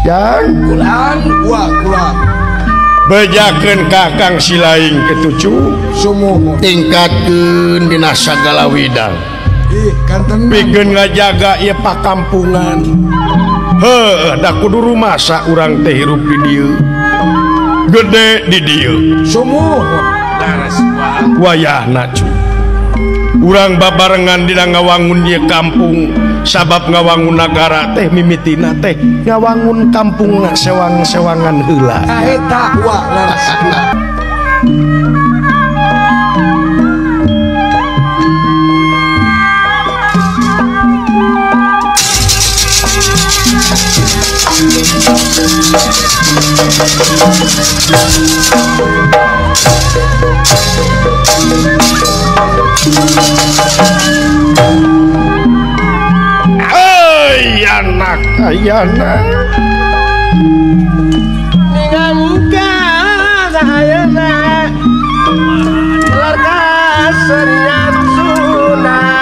Jang kulaan kulaan bejakeun kakang silaing ketujuh sumuhun tingkatkeun dina sagala widang pikeun ngajaga ieu pakampungan heuh da kudu rumasa urang teh hirup di dieu gede di dieu sumuhun daras wayahna cu urang babarengan dina ngawangun ieu kampung sabab ngawangun nagara teh mimitina teh ngawangun kampung sewang-sewangan heula eta wa laras anak ayana ningamuka ayana keluarga serian sunah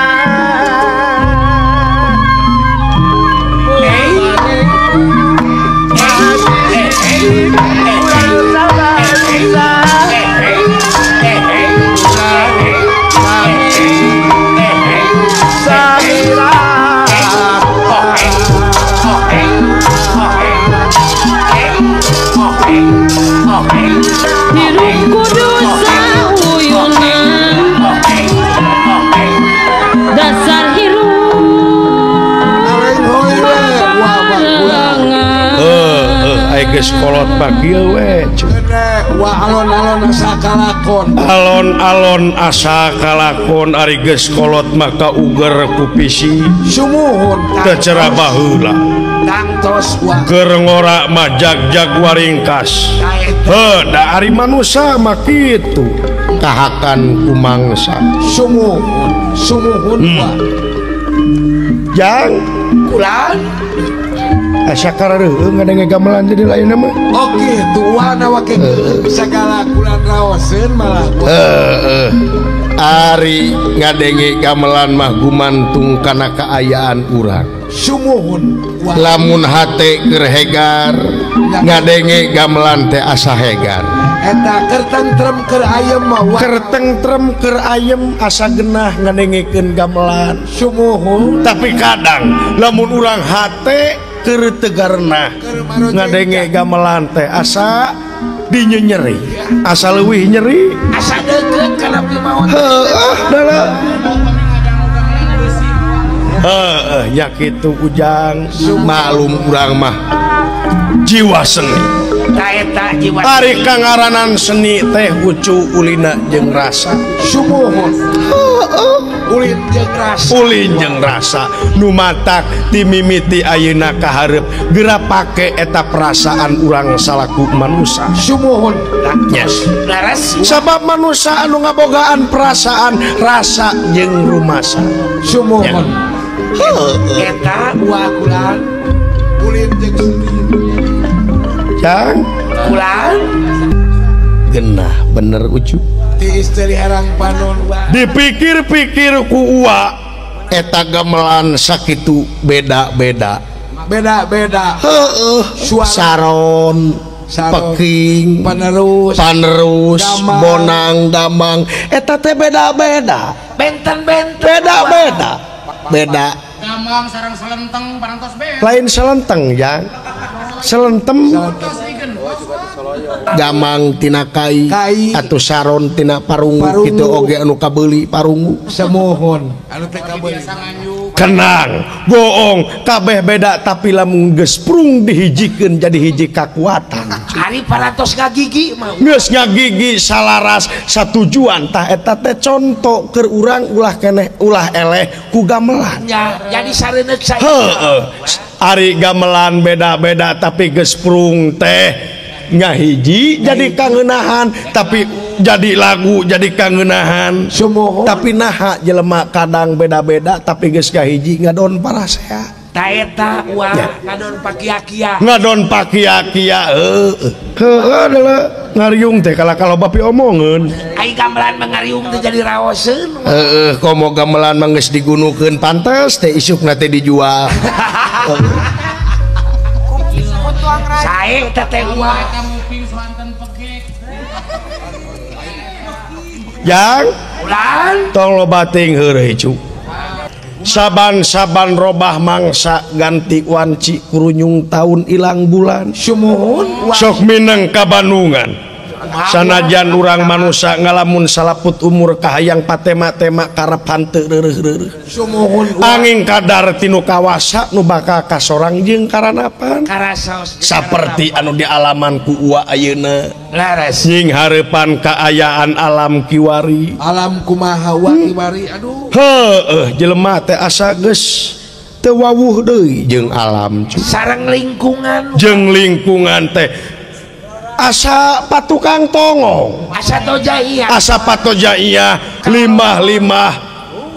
geus kolot bagieu we wa alon-alon asa kalakon alon-alon asa kalakon ari geus kolot maka uger ku pisi sumuhun teu cerah baheula tangtos wa keur ngora mah jag-jag waringkas heuh da ari manusia mah kitu kahakan ku mangsa sumuhun wa jang kulaan asa kareueung ngadenge gamelan jadi lain mah oke tuana wake sagala kulan raoseun malah ari ngadenge gamelan mah gumantung kana kaayaan urang sumuhun lamun hate keur hegar ngadenge gamelan teh asa hegar eta keur tentrem keur ayem mah keur tentrem keur ayem asa genah ngadengekeun gamelan sumuhun tapi kadang lamun urang hate keur tegarna ngadenge gamelan teh asa dinya nyeri asa leuwih nyeri asa deukeut kana pimaon nya kitu ujang maklum urang mah jiwa seni eta jiwa ari kangaranan seni teh ucu ulina jeung rasa sumuhun ulin jeung rasa nu matak timimiti ayeuna kaharep geura pake eta perasaan urang salaku manusia sumuhun yes laras sabab manusia anu ngabogaan perasaan rasa jeung rumasa sumuhun eta wa kulan ulin jeung jang kulan genah bener ucu ti istri harang panon wa dipikir-pikir ku uwa eta gamelan sakitu beda-beda heueuh saron peking panerus damang. bonang damang eta teh beda-beda beda damang sareng selenteng parantos be lain selenteng ya selentem gamang tina kai atau saron tina parungu kitu oge anu kabeuli parungu semohon anu teh kabeuli kenang bohong kabeh beda tapi lamun geus prung dihijikeun jadi hiji kakuatan ari parantos ngagigi mah geus ngagigi salaras satujuan tah eta teh conto keur urang ulah keneh ulah eleh ku gamelan nya jadi sareuneuh saya heueuh ari gamelan beda-beda tapi geus prung teh ngahiji jadi kangeunahan tapi jadi lagu jadi kangeunahan tapi naha jelema kadang beda-beda tapi geus kahiji ngadon parasea ta eta wah ngadon pakia-kia adalah ngariung teh kalau bapi omongeun ai gamelan mangariung teh jadi raoseun komo gamelan mah geus digunukeun pantes teh isukna teh dijual Sae teteh uang. Yang Ulan. tong lo bating heureuy cu. Saban-saban robah mangsa ganti wanci kurunyung tahun ilang bulan. Sumuhun. Sok mineng ka Bandungan. Sanajan urang manusia ngalamun salaput umur kahayang patema-tema karep hanteu reureuh-reureuh. Sumuhun. Angin kadar tinu kawasa nu bakal kasorang jeung karanapan. Karasaos. Saperti anu dialaman ku uwa ayeuna. Laras. Nying hareupan kaayaan alam kiwari. Alam kumaha wa kiwari. Aduh. Heueuh jelema teh asa geus teu wawuh deui jeung alam. Sareng lingkungan. Jeung lingkungan teh asa patukang tongong, Asa tojaiyah. asa patojaiyah, limbah-limbah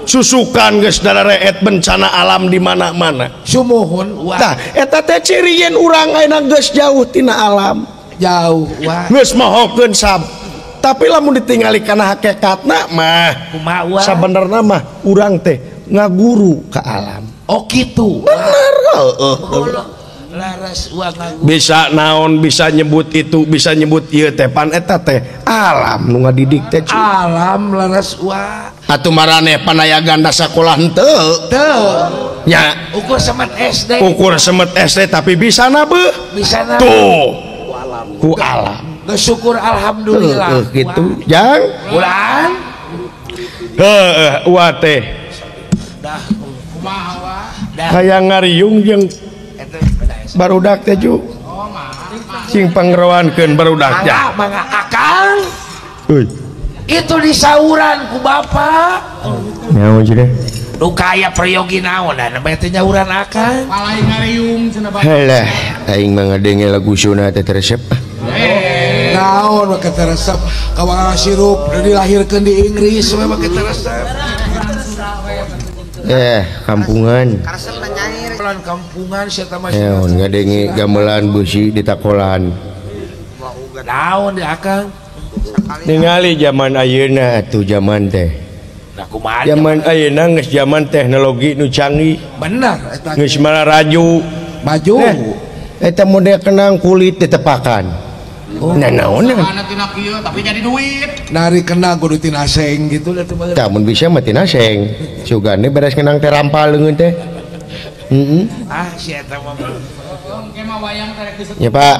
susukan geus dadareet bencana alam di mana-mana. Sumuhun. Wah. Tah eta teh cirieun urang ayeuna geus jauh tina alam. Jauh. Wah. Geus mohokeun sab. Tapi lamun ditingali kana hakikatna mah Kumaha wah. sabenerna mah urang teh ngaguru ka alam. Oh gitu. Bener. Laras wah ngagu. Bisa naon, bisa nyebut itu, bisa nyebut ieu teh pan eta teh alam nu ngadidik teh. Alam laras wah. Atuh maraneh panayagan da sakolah henteu. Teu. Nya Ukur semet SD. ukur semet SD tapi bisa na beuh. Bisa na. Tuh. Ku alam. Syukur alhamdulillah. Gitu. Jang. Ulan. Wa teh Dah. Kumaha wah. Dah. hayang ngariung jeung Eta beda ya. barudak teh ju. Cing pangrawankeun barudak ja. Mangga akang. Euy. Itu disauran ku bapak. Nyawa je deh. Nu kaya prayogi naon da teh nyauran akang. Palai ngariung cenah Bang. Halah, aing mah ngadenge lagu sunah teh resep. Naon make resep kawangan sirup dilahirkeun di Inggris we make resep. Kampungan. Pelan kampungan sia teh mah. Naon ngadenge gamelan beusi ditakolan. Naon di akang? Ningali zaman ayeuna atuh zaman teh. Da kumaha? Zaman ayeuna geus zaman teknologi nu canggih. Bener eta. Geus mararaju. Maju. Eta model kenang kulit ditepakan. Nah naon? Sana tina kieu tapi jadi duit. Nari kena kudu tina seng gitu da teh. Tah mun bisa mah tina seng. Sugane beres kenang teh rampal leungeun teh. Heeh. Ah si eta mah. Engke mah wayang tarek disebut. Ya Pak.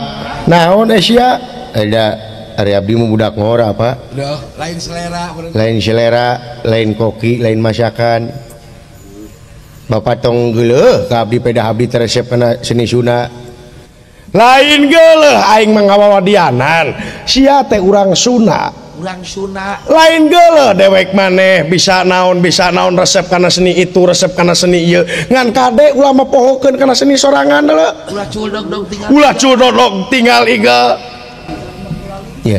Naon sia? Ada Ari abdi mah budak ngora Pak. Duh, lain selera bener. Lain selera, lain koki, lain masakan. Bapak tong geuleuh ka abdi pedah abdi resep kana seni Sunda. Lain geuleuh aing mah ngawawadianan. Sia teh urang Sunda. Urang Sunda. Lain geuleuh dewek maneh bisa naon resep kana seni itu, resep kana seni ieu. Ngan kade ulah mah pohokeun kana seni sorangan heula. Ulah culdog tinggal. Ulah cudodog tinggal iga. Ya.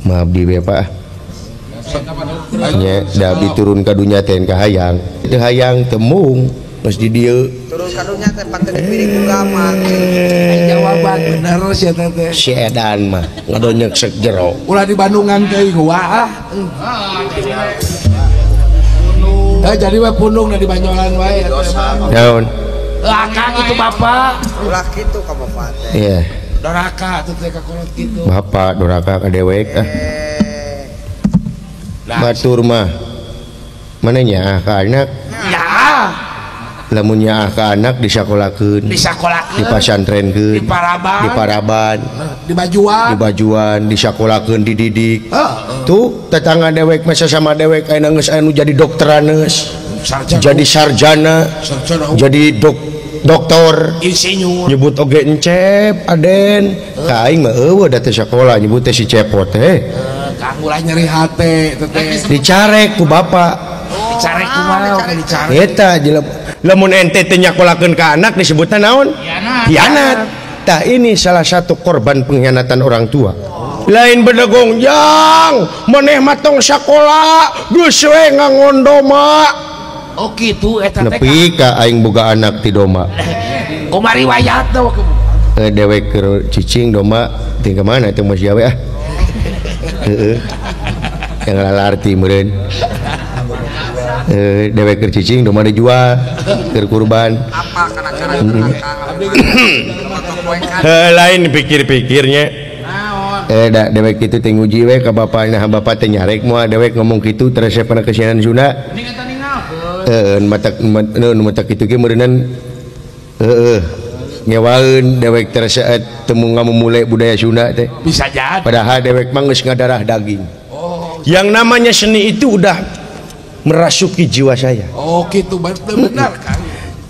Maaf di Pak. Nya da abdi turun ka dunya teh ka hayang. Teu hayang temung geus di dieu. Turun kadunya teh paten piring agama. Jawaban bener si eta teh. Si edan mah ngadonyek sek jero. Ulah di Bandungan teuing wah. Jadi we pundung di Banyolan wae. Naon? Akang itu bapak. Ulah kitu ka bapak teh. Iya. Doraka tuh teh kakolot gitu. Bapak duraka ka dewek batur mah mana nyaah ka anak Ya. lamun nyaah ka anak disakolakeun Disakolakeun. dipasantrenkeun Di Paraban. di Paraban Di Bajuan. di Bajuan disakolakeun dididik tuh tetangga dewek masa sama dewek ayeuna geus anu jadi dokteraneus Sarjana. jadi sarjana jadi doktor Insinyur. nyebut oge encep aden ka aing mah eueuh da teh sakola nyebut teh si cepot teh Kang ulah nyeri hate teh. dicarek ku bapak Dicarek kumaha oke dicarek. eta lamun ente teh nyakolakeun ka anak disebutna naon hianat tah ini salah satu korban pengkhianatan orang tua lain bedegong jang maneh mah tong sakola geus we ngangondo mak Oh gitu eta teh. nepi ka aing boga anak ti doma Kumaha riwayat teh dewek keur cicing doma tinggal mana teh mah siawe heeh yang lalarti meureun dewek keur cicing do mah dijual keur kurban Apa kana cara lain pikir-pikirnya da dewek kitu teh nguji we ka bapana bapak teh nyarek moal dewek ngomong kitu terus pernah kesianan Sunda mata kitu ge meureunnan ngewaeun dewek terus temu ngamumule budaya Sunda teh bisa jadi padahal dewek mah geus ngadarah daging. Yang namanya seni itu udah merasuki jiwa saya. Oh gitu benar kan.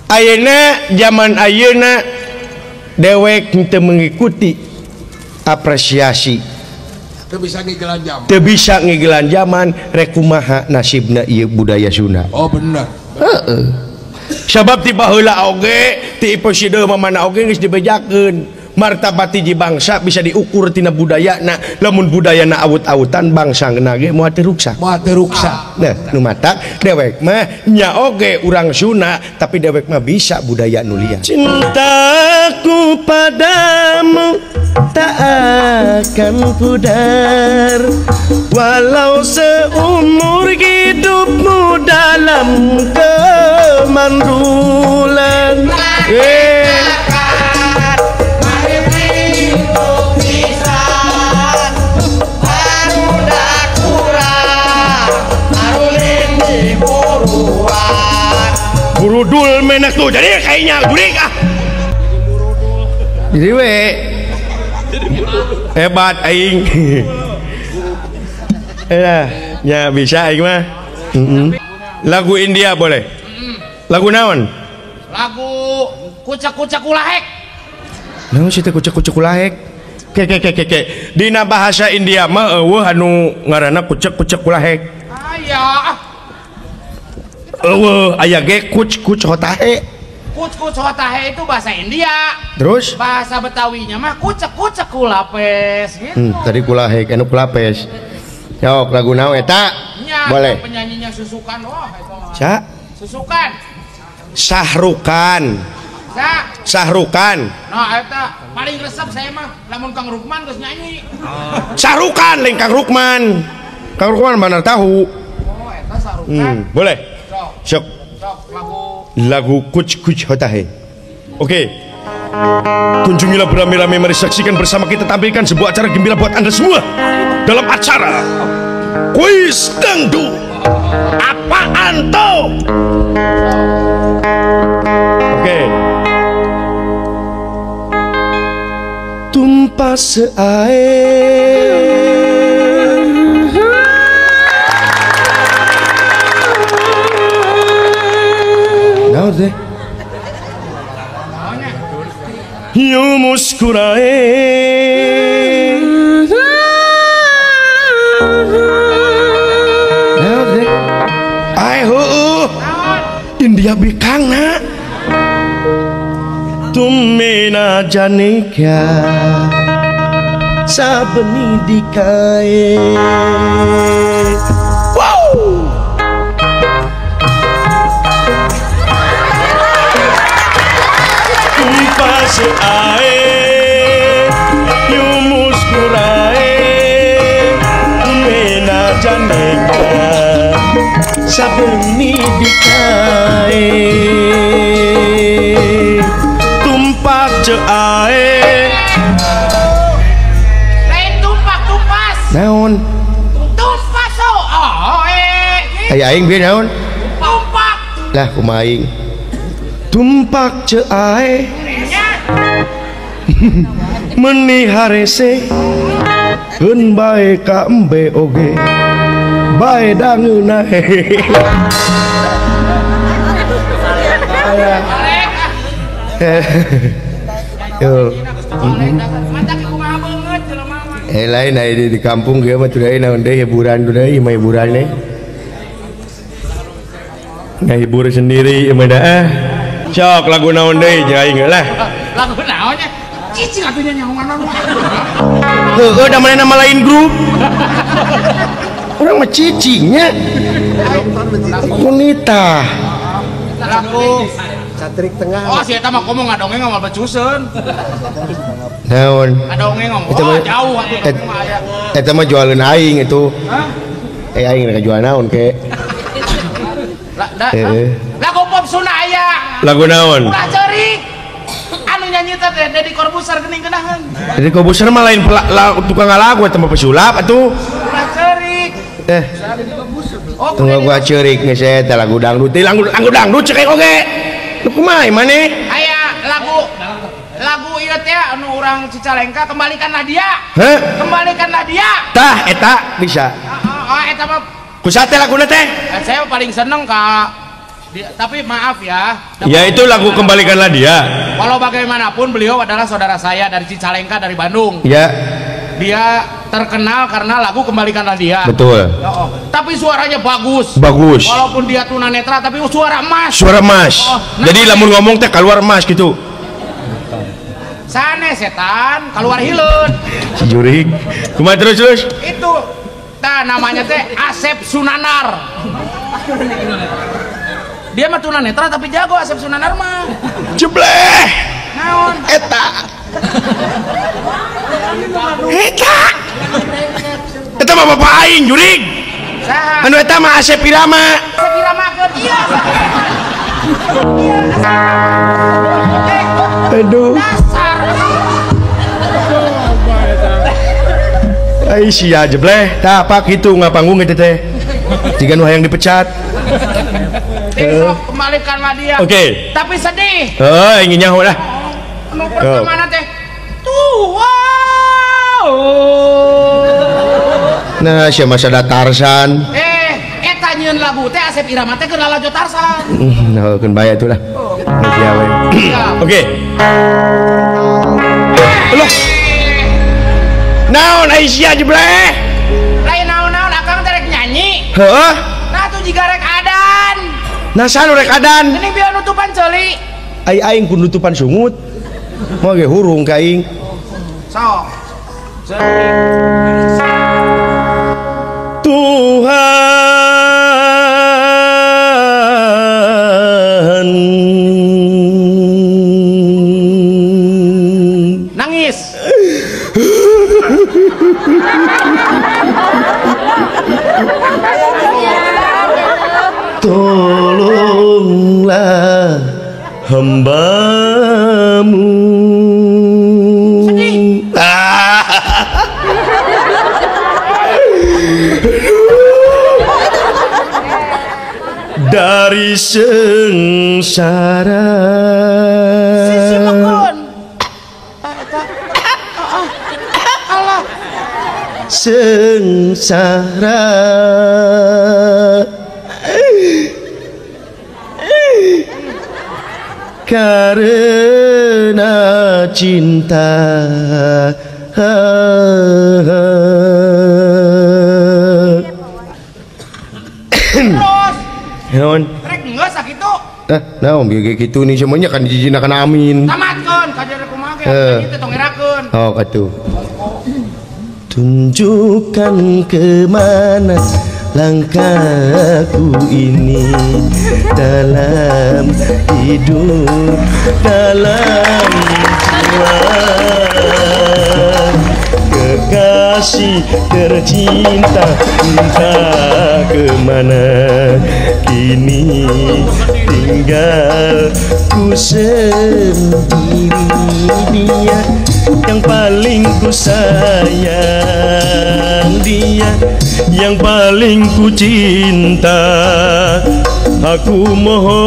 Ayeuna zaman ayeuna dewek teu mengikuti apresiasi. Teu bisa ngigelan jam. Teu bisa ngigelan zaman rek kumaha nasibna ieu budaya Sunda. Oh benar. Heeh. Sabab ti baheula oge ti presiden mamana oge geus dibejakeun. Martabat hiji bangsa bisa diukur tina budayana. Lamun budayana awut-awutan bangsa geuna ge moal teu ruksak. Moal teu ruksak. Nah, nu matak dewek mah nya oge urang Sunda tapi dewek mah bisa budaya nu liar. Cintaku padamu tak akan pudar walau seumur hidupmu dalam kemandulan. Burudul menak tuh jadi kayaknya jurik ah. Jadi we hebat aing. Ya bisa aing mah. Lagu India boleh. Lagu naon? Lagu kucak-kucak ulahek. Naon sih teh kucak-kucak ulahek? Ke. Dina bahasa India mah eueuh anu ngaranna kucak-kucak ulahek. Aya. Aya ge kuc hotahe. Kuc hotahe itu bahasa India. Terus bahasa Betawinya mah kucak kulapes gitu. Tadi kulahek anu kulapes. Sok lagu naon eta? Boleh. Penyanyinya Susukan itu. Ca? Susukan. Sahrukan. Sahrukan. Nah eta paling resep saya mah lamun Kang Rukman geus nyanyi. Sahrukan lain Kang Rukman. Kang Rukman benar tahu. Oh eta Sahrukan. Boleh. Sok lagu kuc hotahe. Oke. Kunjungilah beramai-ramai, mari saksikan bersama kita tampilkan sebuah acara gembira buat Anda semua dalam acara Kuis Dangdut. Apaan tuh? Oke. Tumpah seair deh. Yo muskurae ai ho India bikangna tumena janika sabeni dikae. Ae yo muskurae mena janeka sabeni dikae tumpak ceae lain tumpas naon tumpas aya aing bieu naon tumpak lah kumaha aing tumpak ceae meni harese heun bae ka embe oge bae dangeuna yo lain aya di kampung ge mah teu naon deui hiburan deui mah hiburan deui ngahibur sendiri mah dah sok lagu naon deui jeung aing lah lagu naonnya cicing atunya nyawana da mana nama lain grup orang mah cicingnya kunita lagu Catrik tengah. oh si eta mah komo ngadongeng ngomong becuseun naon ngadongeng ngomong jauh eta mah jualan aing itu aing rek jual naon ke Lagu pop Sunda aya. Lagu naon? Ulah ceurik. Anu nyanyi teh Deddy Corbuzier geuning geunahan. Deddy Corbuzier mah lain tukang lagu eta mah pesulap atuh. Ulah ceurik. Tunggu gua ceurik geus eta lagu dangdut. Lagu dangdut cek oge. Nu kumaha maneh? Aya lagu ieu teh anu urang Cicalengka kembalikanlah dia. Heh? Kembalikanlah dia. Tah eta bisa. Eta mah Kusaha teh laguna teh? saya paling seneng Kak. Tapi maaf ya. Ya itu lagu kembalikanlah dia. Walau bagaimanapun beliau adalah saudara saya dari Cicalengka dari Bandung. Ya. Dia terkenal karena lagu kembalikanlah dia. Betul. Tapi suaranya bagus. Bagus. Walaupun dia tunanetra tapi suara emas. Suara emas. Jadi lamun ngomong teh keluar emas gitu. Sana setan keluar hileun. Si Jurik. Kumaha terus? Itu. Nah namanya teh Asep Sunanar. Dia mah tunanetra tapi jago Asep Sunanar mah. Jebleh. Naon? Eta. Eta mah bapak aing Jurik. Saha? Anu eta mah Asep Irama. Asep Irama keur iya. Aduh. Dasar. Ai sia jebleh. Tah apa kitu ngapanggung eta teh. Jiga nu hayang dipecat. Kembalikanlah dia. Oke. Tapi sedih. Ingin nyaho lah. Anu pertama teh. Wow. Nah, siapa masa ada Tarsan? Eta nyieun lagu teh Asep Irama teh keur lalajo Tarsan. Nah, keun baya itulah. Iya we. Oke. Loh. Naon Aisyah jebleh? Lain naon-naon akang teh rek nyanyi. Heeh. Nah tuh jiga rek adan. Nah, sanu rek adan? Geuning biar nutupan ceuli. Aing ku nutupan sungut. Mau ge hurung ka aing. Sok. Tuhan nangis. Tolonglah hambamu. Dari sengsara sengsara karena cinta naon Rek geus sakitu. Naon bieu kitu nih semuanya kan dijinakan amin. Tamatkeun kajar kumaha ge teh tong erakeun. Oh atuh. Tunjukkan kemana langkahku ini dalam hidup dalam kekasih tercinta, entah kemana kini tinggal ku sendiri. Dia yang paling ku sayang, dia yang paling ku cinta. Aku mohon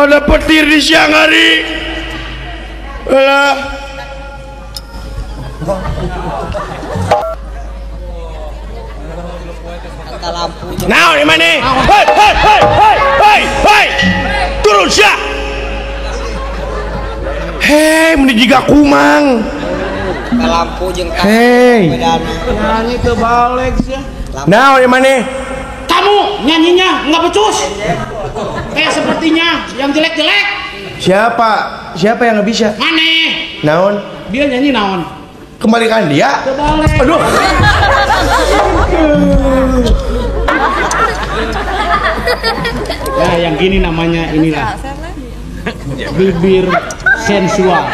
ada petir di siang hari. Alah. Nah, di mana? Hei, turun sya. Hei, meni jiga kumang. Lampu jeung hei. Nyanyi teu balik sia. Nah, di mana? Kamu nyanyinya nggak becus. Kayak sepertinya yang jelek-jelek. Siapa yang nggak bisa? Maneh. Naon? Dia nyanyi naon? Kembalikan dia. Kebalik. Aduh. Nah, yang gini namanya inilah bibir sensual.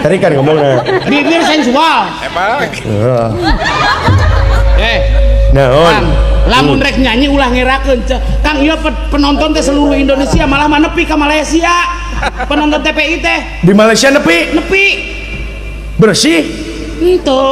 Tadi kan ngomongnya Bibir sensual. naon lamun rek nyanyi ulah ngerakeun Kang ieu penonton teh seluruh Indonesia malah nepi ka Malaysia. Penonton TPI teh di Malaysia nepi bersih itu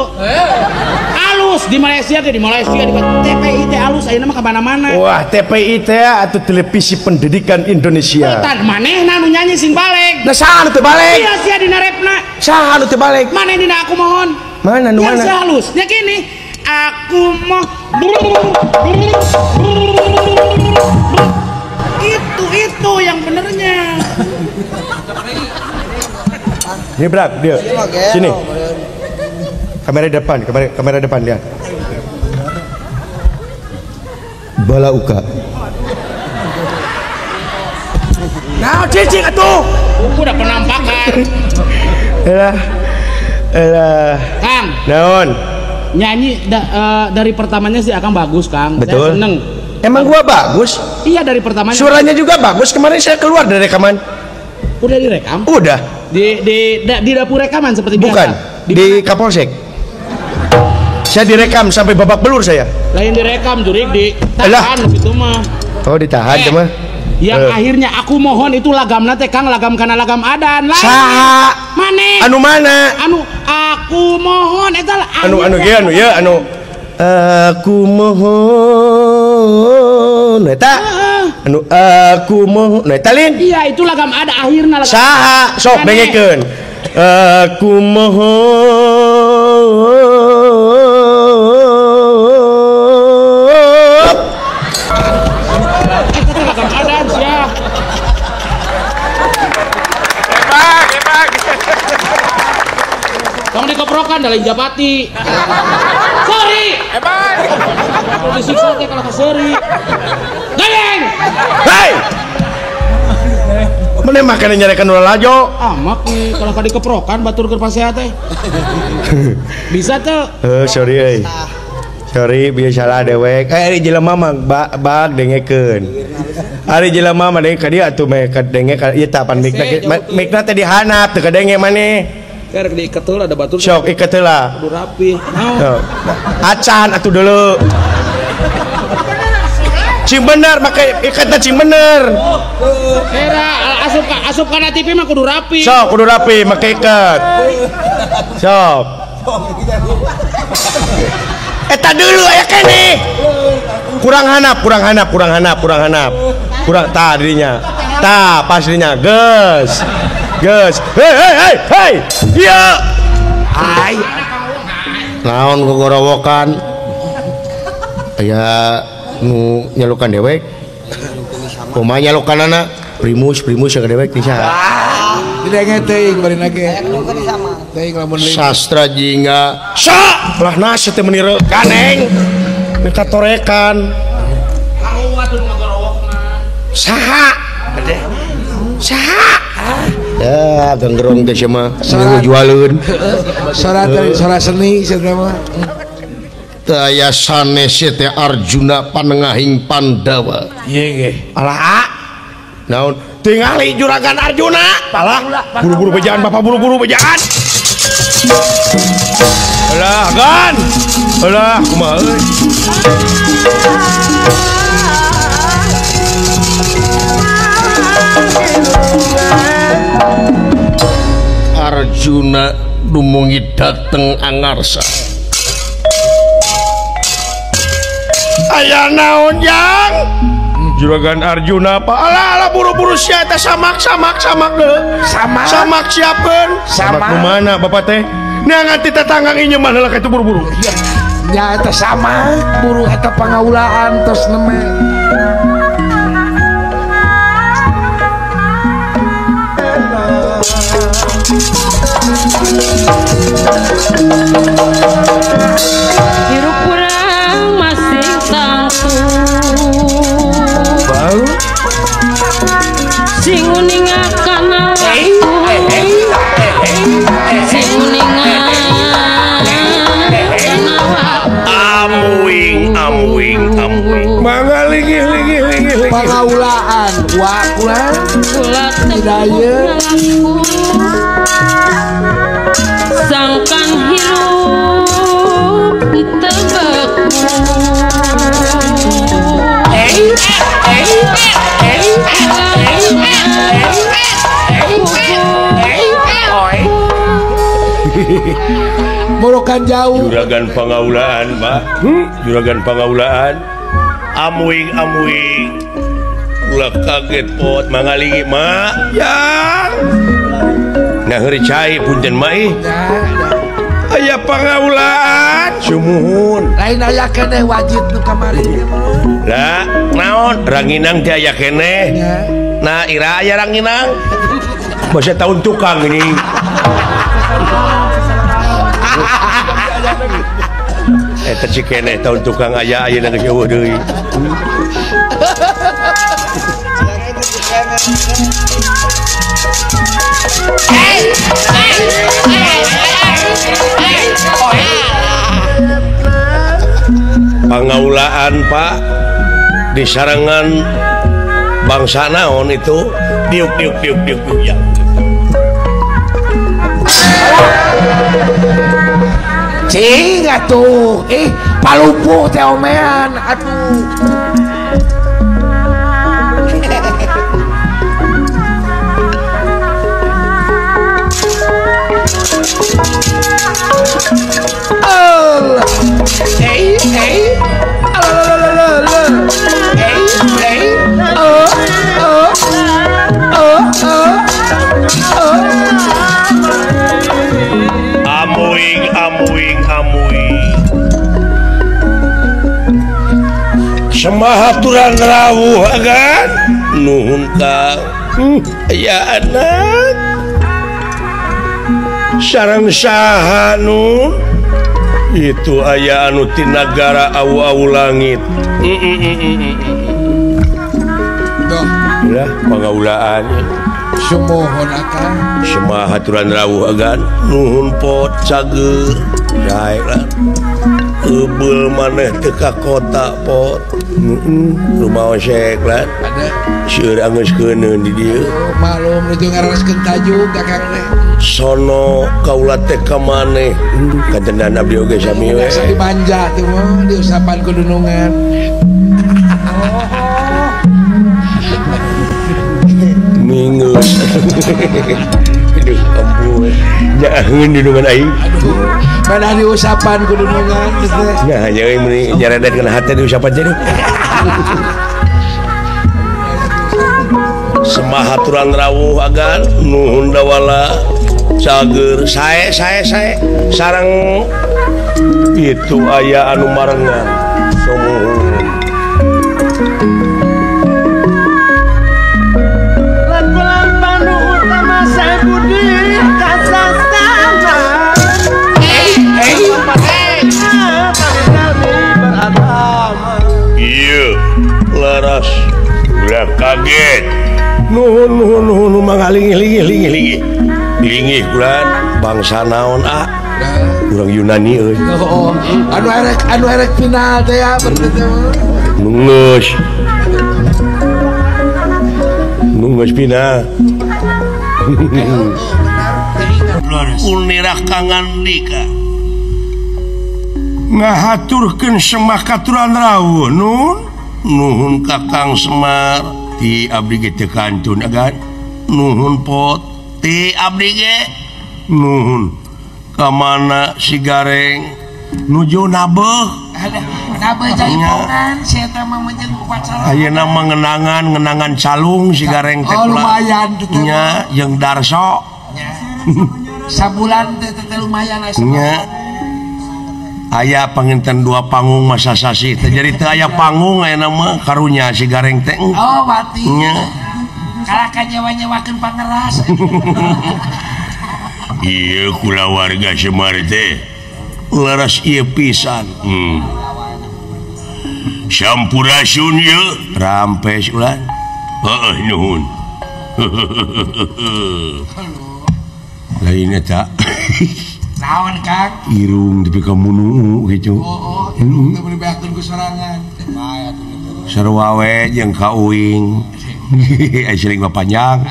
alus di Malaysia teh di TPI teh alus ayeuna mah ka mana-mana. Wah TPI teh atau televisi pendidikan Indonesia. Tan manehna nu nyanyi sing balik. Nah saha nu teu balik? Iya sia dina repna. Saha nu teu balik? Maneh dina aku mohon. Mana nu mana? Yang halus. Nya gini. Aku mau itu yang benernya. Ini berak dia. Sini. Kamera depan lihat. Bala uka. Nah, cicing atuh. Udah penampakan. Elah. Kang. Naon? Nyanyi dari pertamanya sih Akang bagus, Kang. Betul. Saya seneng. Emang gua bagus? Iya dari pertamanya. Suaranya juga bagus. Kemarin saya keluar dari rekaman. Udah direkam? Udah. Di dapur rekaman seperti bukan. biasa. Di Kapolsek. Saya direkam sampai babak belur saya. Lain direkam, jurik ditahan gitu mah. Oh ditahan mah. Yang akhirnya aku mohon itu lagamna teh Kang, lagam kana lagam adan lain. Saha? Mane? Anu mana? Anu aku mohon eta anu aku mohon eta anu aku mohon eta lin. Iya itu lagam ada akhirna lagam. Saha? Sok dengekeun. Aku mohon Kamu dikeprokan dari Japati. Sorry. Kalau disiksa teh kalau keseri. Gayeng. Hei. Mana makan nyarekan ulah lajo. Amak nih kalau dikeprokan batur keur pasehat teh. Bisa tuh. Sorry euy. Sorry biasalah dewek. Ari jelema mah bag dengekeun. Ari jelema mah denge ka dieu atuh meh kadenge ka ieu tapan mikna teh dihanap teu kadenge maneh. Karek diikat heula ada batur. Sok ikat heula. Kudu rapi. Acan atuh dulu. Cing bener make ikatna cing bener. Era asup kana TV mah kudu rapi. Sok kudu rapi make ikat. Sok. Eta dulu aya keneh. Kurang hanap. Kurang tah dirinya. Tah pas dirinya. Geus. Hei. Iya. Ai. Naon gogorowokan? Aya nu nyalukan dewek. Kumaha nyalukanana? Primus yang dewek ti saha? Tidak teuing bari nage. Teuing lamun leuwih. Sastra jingga. Sa, lah nase teh menire kaneng. Mika torekan. Kamu atuh ngogorowokna. Saha? Ya, ganggerong teh mah jualeun. Sora seni cenah mah. Daya sanes teh Arjuna panengahing Pandawa. Ieu ge. Alah. Naon? Tingali juragan Arjuna. Alah, buru-buru bejaan Bapak buru-buru bejaan. Alah, gan. Alah, kumaha euy. Arjuna dumungi dateng Angarsa. Aya naon jang? Juragan Arjuna apa? Alah buru-buru sia teh samak deui. Samak siapkeun. Samak mana Bapak teh? Nya nganti tetanggang ieu mah heula kitu buru-buru. Nya eta sama buru eta pangaulaan tos neme. Hirup kurang masih tangtu Bau sing uningakan awakku sing uningakan awakku amuing mangga linggih Kula daya aku sangkan hirup tebeku Morokan jauh Juragan Pangaulaan Pak Juragan Pangaulaan amuing ulah kaget pot mangalingi mak ya nah hari cai punten mai aya Pangaulaan sumuhun lain aya keneh wajib nu kamari lah naon ranginang teh aya keneh nah ira aya ranginang masa tahun tukang ini eta cikeneh tahun tukang aya ayeuna geus eueuh deui Pangaulaan Pak di sarangan bangsa naon itu diuk ya cing atuh palupuh teh omean atuh amuing semahaturan rawuh agan nuhun Kang aya anak sareng saha nun itu aya anu ti nagara awu-awu langit ulah Pangaulaan sumohon akang semahaturan rawuh agan nuhun pot cager jae eubel maneh teu ka kota pot rumah osek lan ada seueur anggeus keuneun di dieu malum nu ngareskeun tajuk kakang teh sono kaula teh ka maneh kajendan abdi oge sami we di manja teh mah di usapan kudunungan mingeus aduh ampun nyaeun di dungan aing aduh mana di usapan kudunungan teh nya nya meuni nyaredet kana hate di usapan teh semahaturan rawuh agan nuhun dawala cager sae sareng itu aya anu marengan sumuhun lan panu utama saya budi kasastana iya laras udah kaget nuhun mangalingi kulan bangsa naon urang Yunani euy anu erek final teh ya bener teh nunggus final ulnirah kangan dika ngahaturkeun semakaturan rawuh nuhun Kakang Semar ti abdi ge teu kantun agan nuhun pot ti abdi ge nuhun ka mana si Gareng nuju nabeuh nabeuh jaipongan sia teh mah menjeung upacara ayeuna mah ngenangan calung si Gareng teh lumayan teh nya jeung Darso sabulan teh lumayan nya aya panginten 2 panggung masa sasi teh jadi teu aya panggung ayeuna mah karunya si Gareng teh oh mati nya kalah kanyewa-nyewakeun pangeras iya kula warga Semar teh laras ieu pisan sampurasun ye rampes ulan heeh nuhun lain eta naon Kang irung tapi kamu nunggu gitu irung teh meuli beakeun ku sorangan sarua we jeung ka uing sering panjang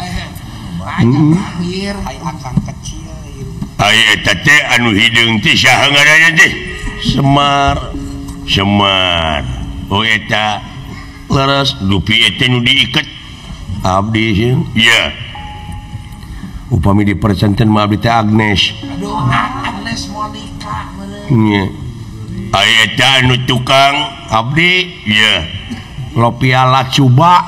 anu hidung Semar leres dupi diikat abdi ya upami dipercanten ma abdi teh Agnes anu tukang abdi ya lopiala coba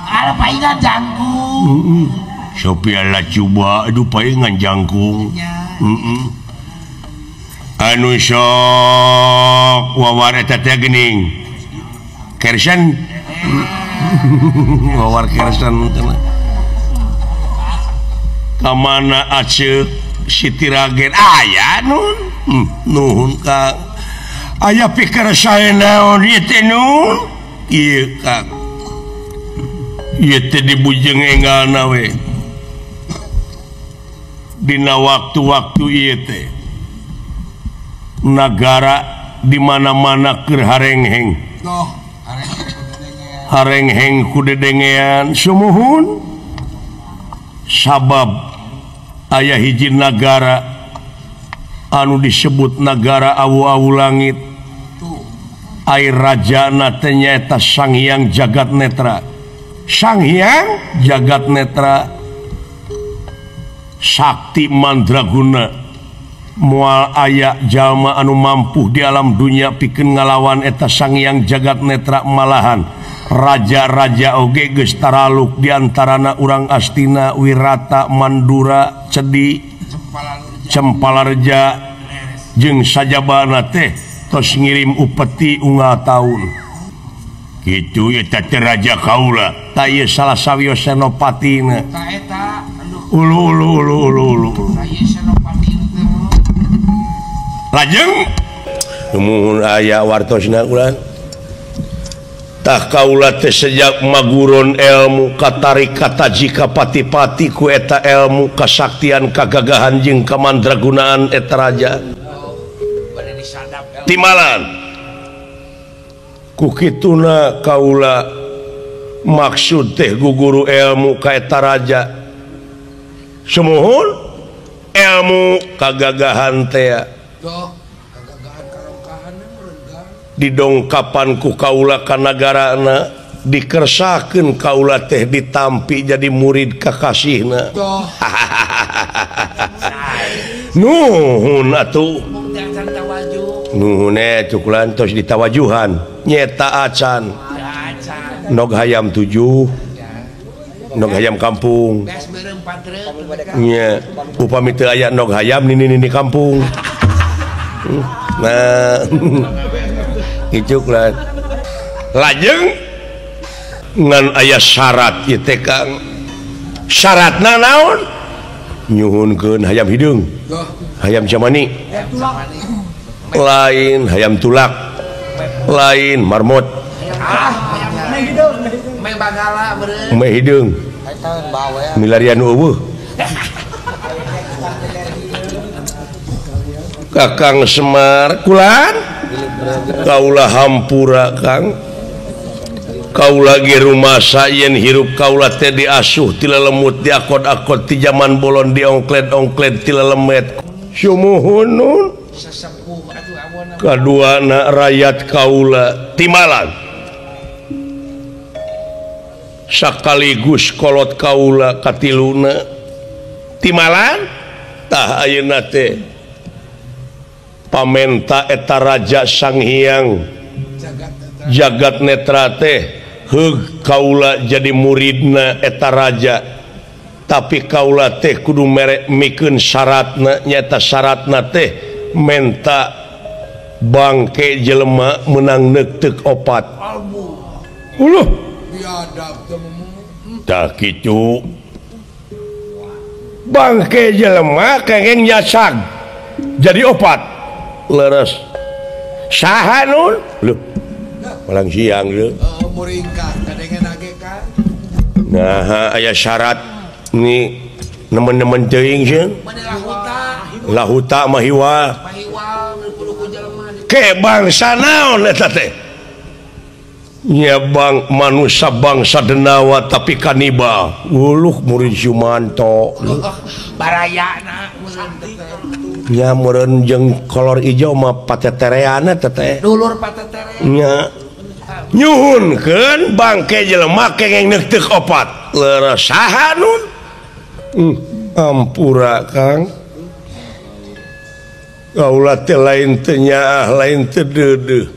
sopiala coba aduh paingan jangkung anu sok wawar eta teh geuning kersan wawar kersan kamana aceuk Siti Ragen aya nuhun Kang aya pikir saya naon ieu teh nun ieu Kang ieu teh dibujeng enggalna we dina waktu-waktu ieu teh negara di mana-mana keur harengheng harengheng ku dedengean sumuhun sabab aya hiji negara anu disebut negara awu-awu langit air rajana teh nyaeta Sang Hyang Jagat Netra Sang Hyang Jagat Netra sakti mandraguna moal aya jalma anu mampu di alam dunia pikeun ngalawan eta Sang Hyang Jagat Netra malahan raja-raja oge geus taraluk diantarana urang Astina Wirata Mandura Cedi Cempalareja jeung sajabana teh tos ngirim upeti unggal taun kitu eta teh raja kaula ta ieu salah sawios senopatina ulu lajeng nuhun aya wartosna ulah tah kaula teh sejak maguron ilmu katari kata jika pati-pati ku eta ilmu kasaktian kagagahan jeung kamandragunaan eta raja timalan ku kituna kaula maksud teh guguru ilmu ka eta raja sumuhun ilmu kagagahan teh didongkapan ku kaula ka nagarana dikersakeun kaula teh ditampi jadi murid kakasihna nuhun atuh nuhun cukulan tos ditawajuhan nyeta acan nog hayam 7 nog hayam kampung nya upami teu aya nog hayam nini kampung nah icuklan lajeng ngan aya syarat ieu teh Kang syaratna naon nyuhunkeun hayam hidung hayam jamani lain hayam tulak lain marmot me hidung milarian eueuh Kakang Semar kulan kaula hampura Kang kaula ge rumasa yen hirup kaula teh diasuh ti lelemut diakod-akod ti zaman bolon diongkled-ongkled ti lelemet sumuhun nun kaduana rakyat kaula timalan sakaligus kolot kaula katiluna timalan tah ayeuna teh pamenta eta raja Sang Hyang Jagat Netra teh heug kaula jadi muridna eta raja tapi kaula teh kudu mikeun syaratna nyata syaratna teh menta bangke jelema menang neuteuk opat tah kitu bangke jelema kengeng nyasag jadi opat leres saha nun leuh malang siang leuh muringkah kadengen age Kang nah aya syarat ni nemen-nemen teuing sieun lahuta mahiwal ke bangsa naon eta teh nya bang manusia bangsa denawa tapi kanibal uluh murid Jumanto barayana nya meureun jeung kolor ijo mah patetereana teteh dulur patetere nya nyuhunkeun bangke jelema kengeng neuk opat leres saha nun ampura Kang kaula teh lain teu nyaah lain teu deudeuh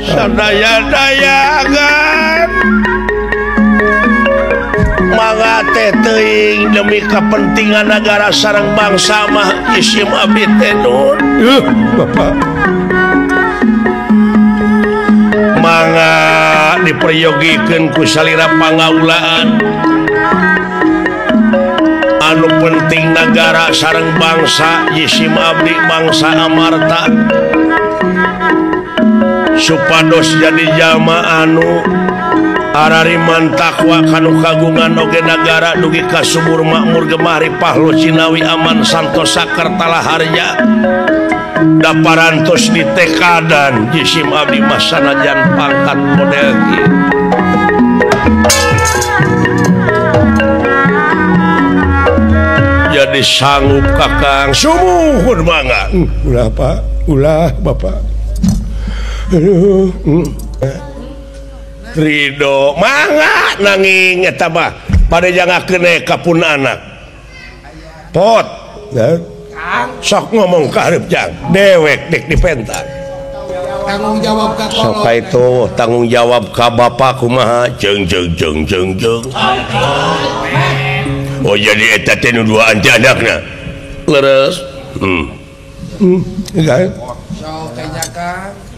sadaya-dayangan mangga teh teuing demi kepentingan negara sareng bangsa mah isim abdi teh nun Bapak mangga diperyogikeun ku salira pangaulaan anu penting negara sareng bangsa isim abdi bangsa amarta supados jadi jalma anu arariman takwa kanu kagungan oge nagara dugi kasubur makmur gemari pahlo cinawi aman santosa kertala harja daparantos di tekadan jisim abdi masanajan pangkat model kieu jadi sanggup Kakang sumuhun mangga ulah Pak ulah Bapak Ridho mangga nanging eta mah pada jangakeun ka pun anak pot sok ngomong ka hareup jang dewek dek dipentak tanggung jawab ka sok itu tanggung jawab ka bapak kumaha jeung oh jadi eta teh nu duaan teh anakna leres enggak sok kajakan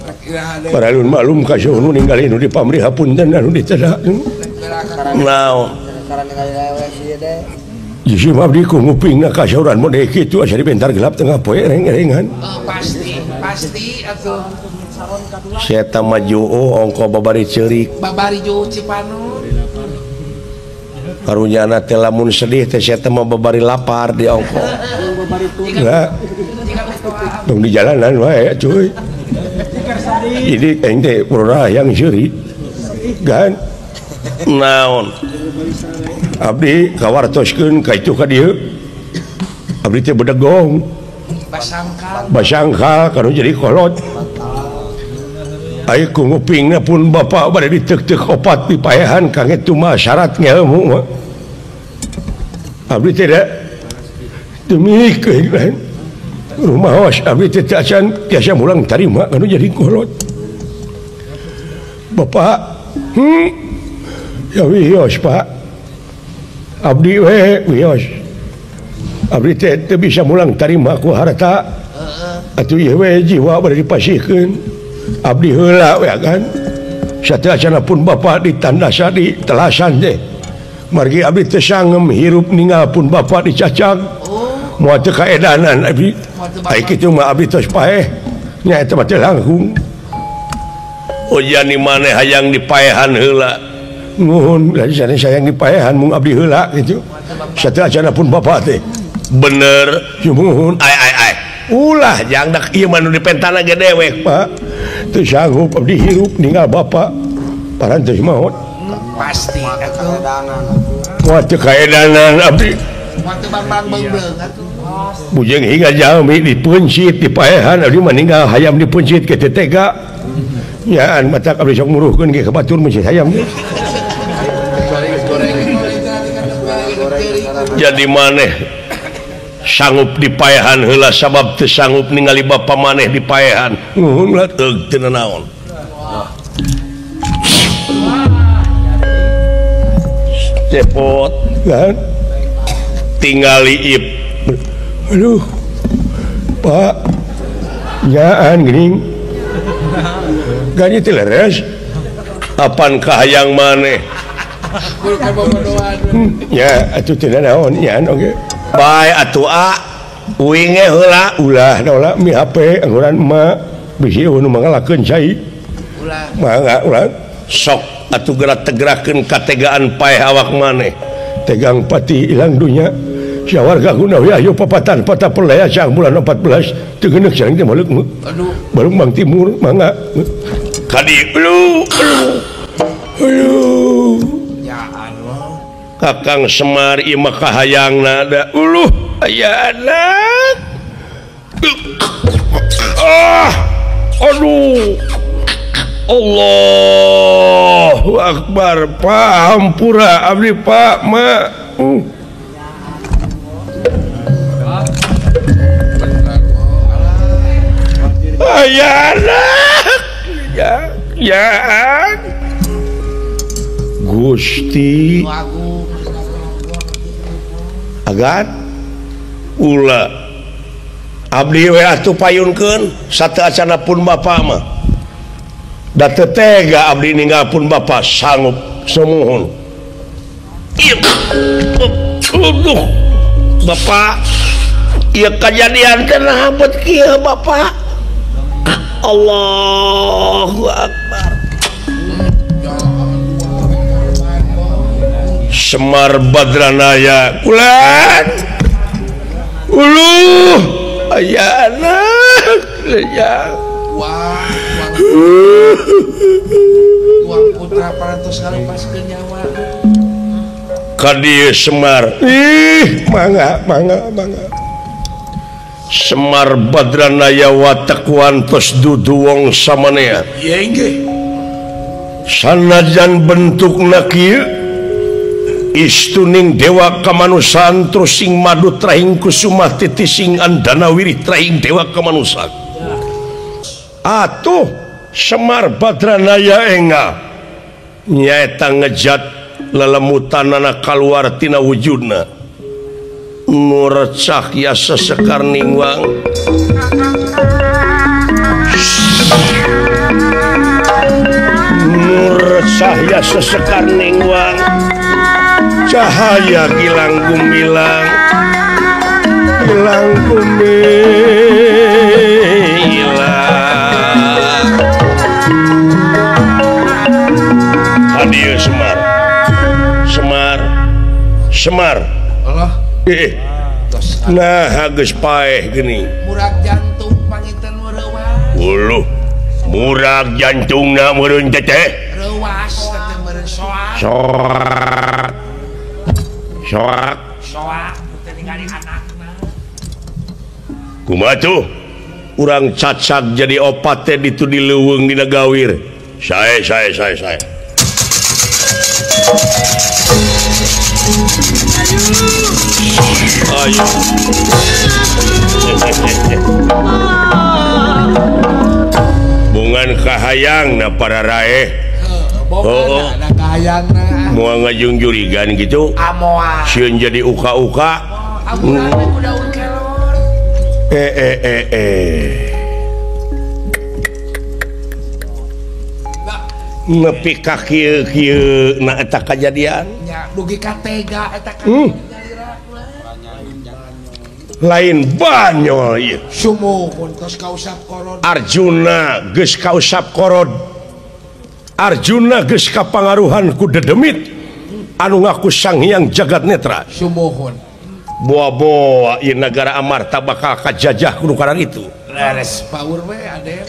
Paralun maklum kasih nu ninggalin nu di pamrih hapunten anu dicedak naon Jisim abdi ku ngupingna kasauran mode kitu asa dibentar gelap tengah poe reng-rengan pasti atuh Seta maju ongko babari ceurik babari ju Cipanun karunyana teh lamun sedih teh seta mah babari lapar di ongko enggak dong di jalanan wae cuy jadi ente pura yang curi kan naon abdi kawartoskeun ka itu ka dieu abdi teh bedegong basangkal kanu jadi kolot aya ku ngupingna pun bapak bade diteuk-teuk opat dipaehan kang itu mah syarat ngelmu abdi teh demikeun rumah was abdi teh acan tiasa mulang tarima anu jadi kolot Bapak ya wios Pak abdi we wios abdi teh teu bisa mulang tarima ku harta atuh ieu we jiwa bade dipasihkeun abdi heula we kan sateu acana pun Bapak ditandasa di telasan teh margi abdi teu sangem hirup ninggalpun Bapak dicacag moal teu kaedanan abdi ai kitu mah abdi tos paeh nya eta mah teh langkung oh jani maneh hayang dipaehan heula nuhun dari sana sayang dipaehan mung abdi heula kitu sateu acana pun Bapak teh bener nuhun ai ulah jang dak ieu mah nu dipentana ge dewek Pak teu sanggup abdi hirup ninggal Bapak parantos maot pasti atuh moal teu kaedanan abdi moal teu bambang beungeung atuh bujeng hingga jalmi dipuncit dipaehan abdi meninggal hayam dipuncit ke tetega nyaan matak abdi sok muruhkeun ge ka batur mun hayam jadi maneh sanggup dipaehan heula sabab teu sanggup ningali bapa maneh dipaehan nuhun lah teu naon cepot kan tingali ip aduh Pak nyaan geuning gani teh leres apan kahayang maneh ya atuh teh naon nyaan oge bae atuh uing ge heula ulah da mi HP angguran emak bisi nu mangalakeun cai ulah mangga ulah sok atuh gerak tegerakeun kategaan paeh awak maneh tegang pati ilang dunya sia warga guna we ayo papatan patah pelaya sang bulan 14 teu geuneuk sareng teh maleuk aduh baru Bang Timur mangga kadi ya Allah Kakang Semar ieu mah kahayangna da aya anak aduh Allahu Akbar Pak hampura abdi Pak ma aya anak ya Gusti agan ulah abdi we atuh payunkeun sateuacanna pun bapa mah da teu tega abdi ninggalkeun bapa sanggup semuhun aduh bapa ieu kejadian teh naha bet kieu bapa Allahu Akbar Semar Badranaya kulan aya anak uang putra parantos ngalepaskeun nyawa ka dieu Semar mangga Semar Badranaya watak wantos dudu wong samanea ieu inggih sanajan bentukna kieu istuning dewa kamanusaan terus sing madu trahing kusumah titi sing andana wiri trahing dewa kamanusaan atuh Semar Badranaya enga nyaeta ngejat lelemutanana kaluar tina wujudna nur cahya sesekar ningwang nur cahya sesekar ningwang cahaya gilang gumilang adieu Semar Allah nah geus paeh geuning murag jantung panginten reuwas murag jantungna meureun teteh reuwas teh meureun soak teh ningali anakna kumaha tuh urang cacak jadi opat teh ditu dileuweung dina gawir sae ayo bungan kahayangna para raeh ada kahayangna moal ngajungjurigan gitu amoa sieun jadi uka-uka amurane ku daun kelor nepi ka kieu na eta kajadian nya dugi ka tega eta lain banyol ieu sumuhun tos kausap korod Arjuna geus kausap korod Arjuna geus kapangaruhan ku dedemit anu ngaku Sang Hyang Jagat Netra sumuhun boa-boa ieu nagara Amarta bakal kajajah ku nukaran itu leres power we aden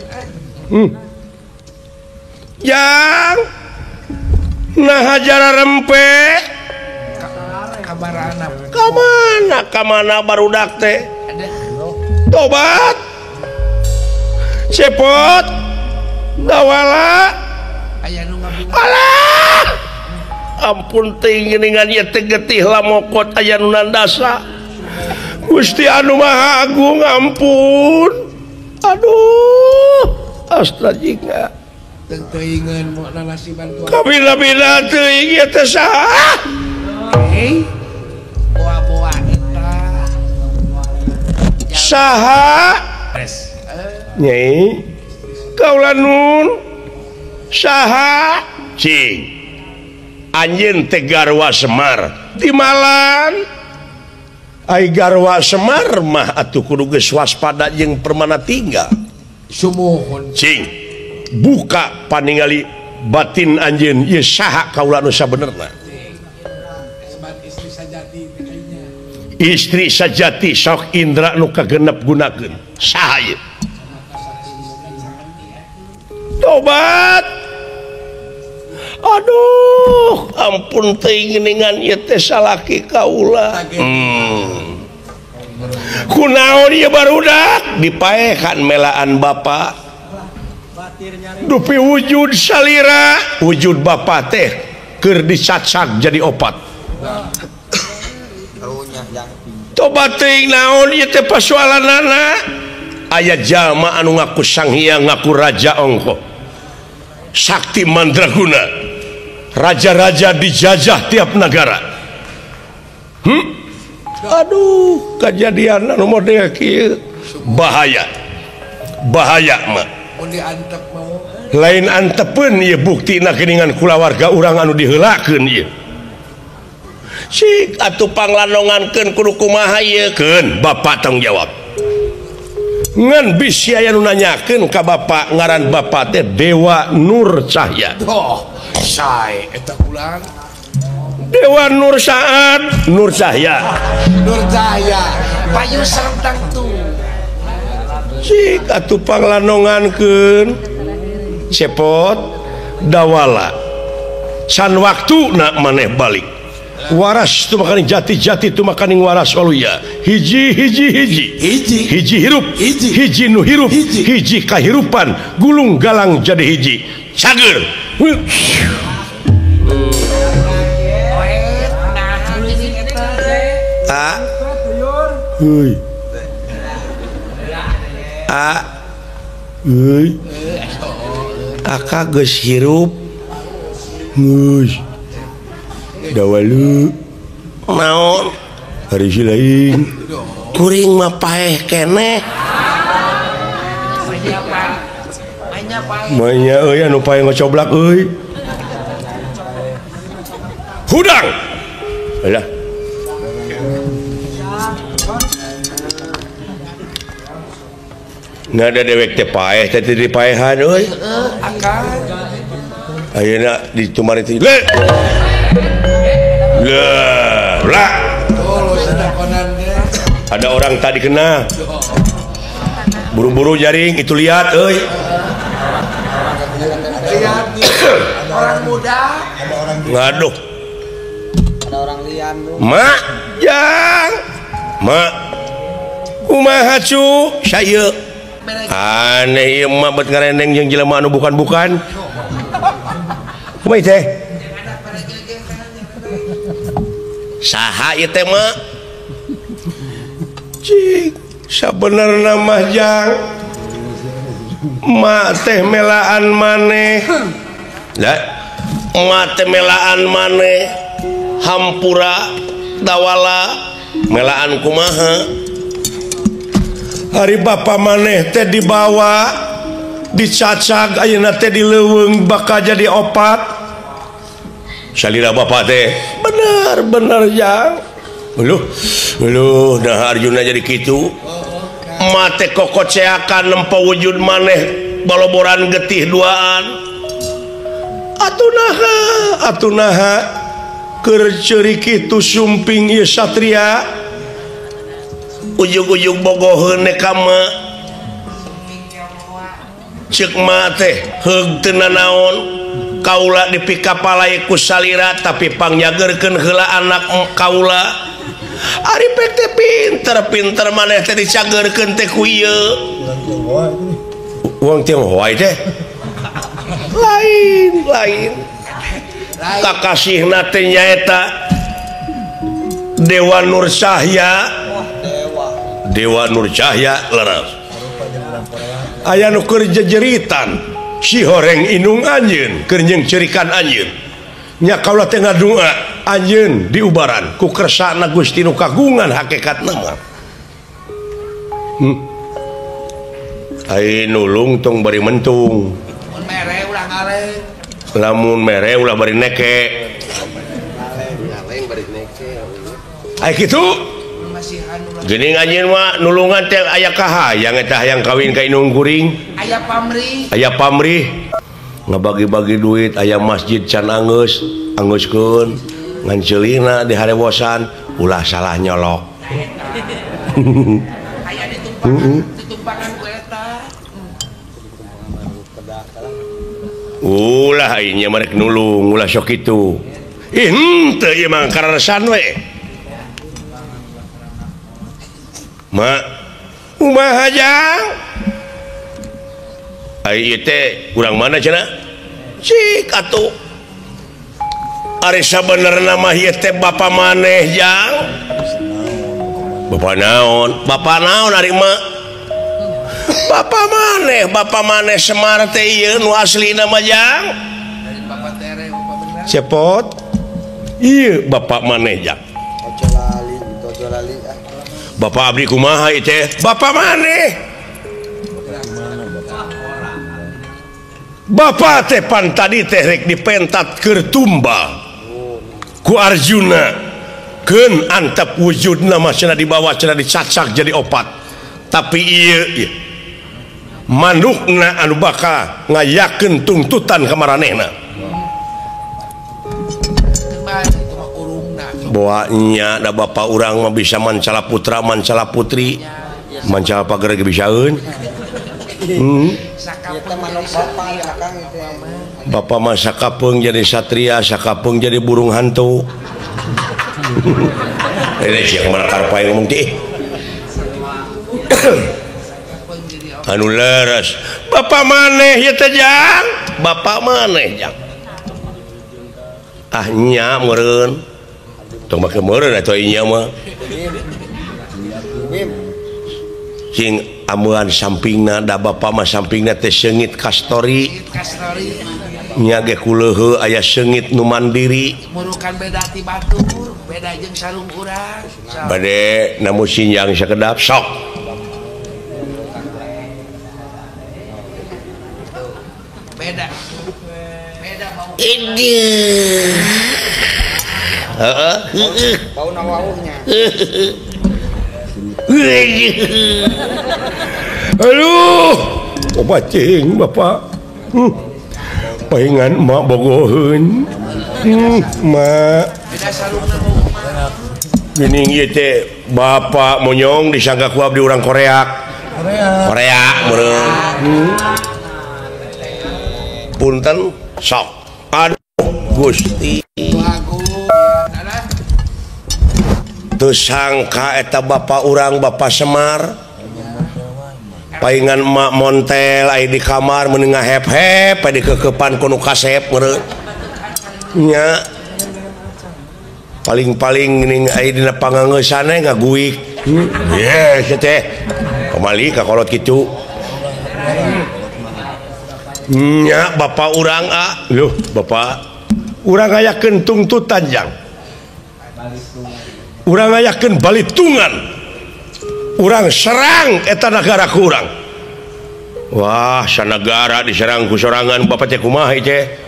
yang nah hajara rempe kabarana kamana barudak teh tobat cepot dawala aya nu ngabung alah ampun teuing geuningan ieu teh getih lamokot aya nu nandasa Gusti anu Maha Agung ampun aduh astagfirullah teuingeun mo nalasi bantuan kabina-bina teuing ieu teh saha boa-boa eta saha nyai kaula nun saha cing anjeun teh garwa Semar timalan ai garwa Semar mah atuh kudu geus waspada jeung permana tinggal sumuhun cing buka paningali batin anjeun ieu saha kaula nu sabenerna istri sajati sok indra nu kagenep gunakeun saha ieu tobat Aduh, ampun teuing geuningan ieu teh salaki kaula. Kunaon ieu barudak dipaehan melaan bapa. Dupi wujud salira, wujud bapa teh keur dicacak jadi opat. Tobat teuing naon ieu teh pasoalanana? Aya jalma anu ngaku Sang Hyang, ngaku raja ongko. Sakti mandraguna. Raja-raja dijajah tiap negara. Aduh, kejadian anu model kieu bahaya. Bahaya mah. Lain antepeun ieu buktina geuningan kulawarga urang anu diheulakeun ieu. Sik atuh panglanongankeun kudu kumaha ieu keun Bapak tanggung jawab. Ngan bisi aya nu nanyakeun ka Bapak ngaran Bapak teh Dewa Nur Cahya. Oh, sae eta ulang. Dewa Nur Saad, Nur Cahya. Nur Cahya, payu sareng tuh. Sik atuh panglanongankeun cepot dawala. Can waktuna maneh balik. Waras tu makaning jati-jati tu makaning waras waluya. Hiji hirup, hiji nu hirup, hiji kahirupan, gulung galang jadi hiji. Cager. Aka geus hirup. Dawalu naon hari lain kuring mah paeh keneh mainnya euy anu paeh ngocoblak euy hudang alah ngada dewek teh paeh teh di paehan euy ayeuna ditumari teh lah. Ada orang tadi kena buru-buru jaring itu lihat euy. Orang muda. Ngaduh. Ada orang lian. Mak, jang. Mak. Kumaha cu? Saya. Aneh ieu mah bet ngareneng jeung jelema anu bukan-bukan. Kumaha teh? Saha ieu teh mah? Cik, sabenerna mah jang. Mak teh melaan maneh. Lah, mak teh melaan maneh. Hampura dawala melaan kumaha? Hari bapa maneh teh dibawa dicacag ayeuna teh dileuweung bakal jadi opat. Salira bapak teh bener ya nah Arjuna jadi gitu mate kokoceakan nempo wujud maneh baloboran getih duaan atunaha keur ceurik kitu sumping ieu satria ujug-ujug bogoheun kama ceuk mate heug teu nanaon kaula dipikapalai ku salira tapi pangjagerkeun heula anak kaula ari teh pinter maneh teh dicagerkeun teh ku ieu uang Tionghoa teh lain kakasihna teh nyaeta Dewa Nur Cahya leres aya nu keur jejeritan si horeng inung anjeun keur nyeung cerikan anjeun nya kaula teh ngadua anjeun diubaran ku kersana Gusti nu kagungan hakikatna mah ai nulung tong bari mentung mere ulah ngaleng lamun mere ulah bari neke ai kitu geuning anjeun mah nulungan teh aya kahayang eta hayang kawin ka inung kuring aya pamrih ngabagi-bagi duit aya masjid can anggeuskeun ngan ceulihna di harewosan ulah salah nyolok aya ditumpangan ku eta ulah inya merek nulung ulah sok itu henteu ieu mah kararesan we mak kumaha jang ai teh urang mana cenah cik atuh ari sabenerna mah ieu teh bapa maneh jang bapak naon ari mah Bapak maneh Semar teh ieu nu aslina mah jang cepot ieu bapak maneh jang Ojo lali bapak abdi kumaha ieu teh bapak maneh bapak teh pan tadi teh rek dipentat keur tumbal ku Arjuna keun antep wujudna mah cenah dibawa cenah dicacak jadi opat tapi ieu manukna anu bakal ngayakeun tuntutan ka maranehna bahwa nya da bapak urang mah bisa mancala putra mancala putri mancala pager ge bisaeun bapak mah sakapeung jadi satria sakapeung jadi burung hantu ini sih kemana karpai ngomong teh anu leres bapak maneh ya teh jang bapak maneh jang ah nya meureun tong make meureun atuh nya mah sing amuan sampingna da bapak mah sampingna teh seungit kastori nya ge kuleuheu aya seungit nu mandiri murukan beda ti batur beda jeung sarung urang bade namun sinjang sakedap sok beda mau bau nawauhnya aduh obat cing bapak paingan mak bogoheun mak beda sarungna geuning ieu teh bapak monyong disangka ku abdi urang Korea meureun punten sok aduh Gusti teu sangka eta bapak urang bapak Semar paingan emak montel aya di kamar meunang ngahep-hep aya dikekepan ku nu kasep meureun nya paling-paling geuning aya dina pangangeusana ngaguik yes teh kamali ka kolot kitu nya bapak urang loh bapak urang ngayakeun tuntutan jang urang ngayakeun balitungan urang serang eta nagara ku urang wah sanagara diserang ku sorangan bapak teh kumaha teh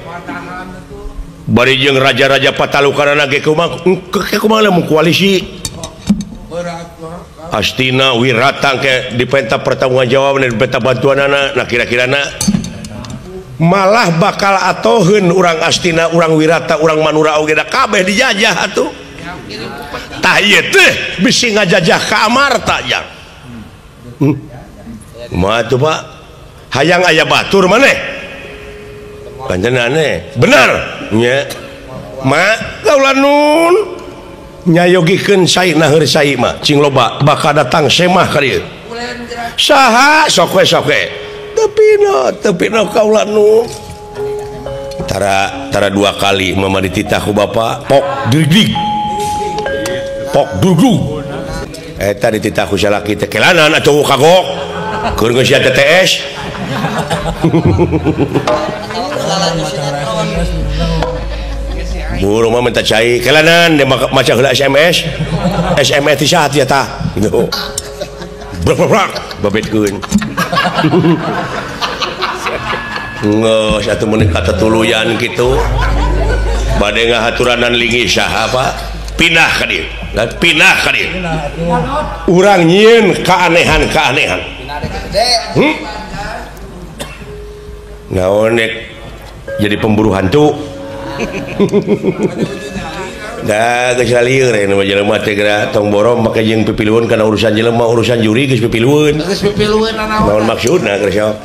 bari jeung raja-raja patalukanana ge kumaha lamun koalisi Astina Wiratang ke dipenta pertanggungjawaban dan dipenta bantuanana nah kira-kirana malah bakal atoheun urang Astina urang Wirata urang Manura oge da kabeh dijajah atuh tah ieu teh bisi ngajajah ka Amarta jang kumaha atuh Pak hayang aya batur maneh panjenengan bener nya mak kaula nun nyayogikeun saina heur sai mah cing loba bakal datang semah ka dieu saha sok we tapi no kaula nu tara dua kali mama dititah ku bapak pok duduk eta dititah ku salaki teh kelanan atuh kagok keur geus sia TTS burung mah minta cai kelanan dia maca heula SMS ti saha tia tah gitu brak babetkeun ngeus atuh mun kata tuluyan kitu bade ngahaturanan lingi saha Pak pindah ka dieu urang nyieun keanehan naon jadi pemburu hantu da geus lieur anu jelema teh geura tong borom make jeung pipilueun kana urusan jelema urusan juri geus pipilueun naon maksudna geus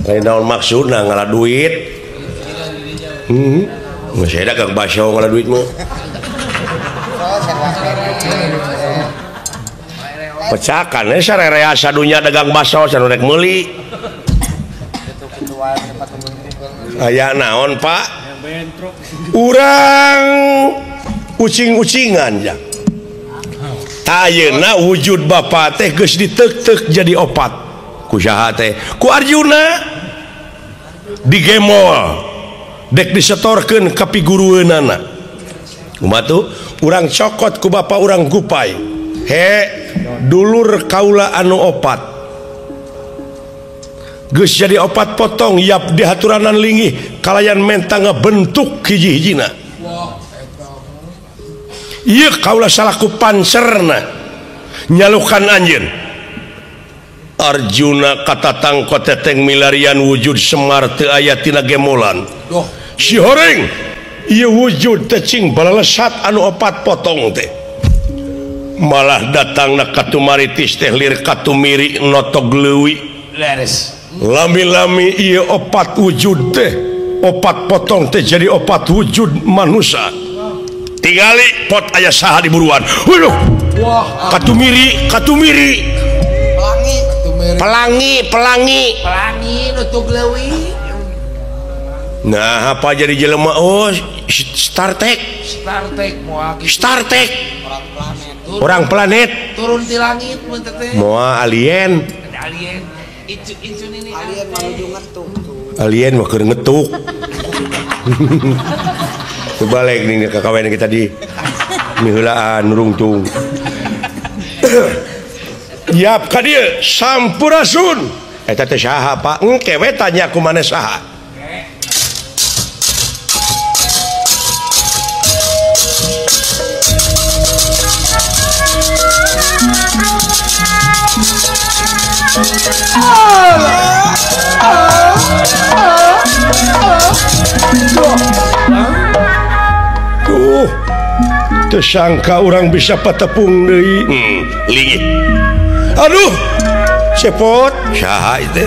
lain naon maksudna ngalah duit. Masih ada kang baso ngalah duit mah. Pecakan sarerea sadunya dagang baso sanu rek meuli. Aya naon Pak? Urang ucing-ucingan ya. Ayeuna wujud Bapa teh geus diteuk-teuk jadi opat ku saha teh ku Arjuna digemol dek disetorkeun ka pigurueunana kumaha tuh urang cokot ku bapa urang gupai he dulur kaula anu opat geus jadi opat potong yap dihaturanan linggih kalayan menta ngabentuk hiji-hijina. Iya kaulah salaku panserna nyalukan anjeun Arjuna kata tangko teteng milarian wujud Semar teu aya tina gemolan si horeng ieu wujud teh cing balelesat anu opat potong teh malah datangna katumaritis teh lir katumiri notog leuwih lami-lami ieu opat wujud teh opat potong teh jadi opat wujud manusia tingali pot aya saha di buruan. Waduh. Katumiri pelangi nutup leuwih. Nah, apa jadi jelema Star Trek orang planet turun di langit mun teh moal alien itu ini alien mah keur ngetuk. Balik nih kakawen kita di miheulaan rungtung. Yap ka dieu sampurasun. Eta teh saha Pak? Engke we tanya ku maneh saha? Tersangka orang bisa patepung deui. Linggih. Aduh, cepot. Saha itu?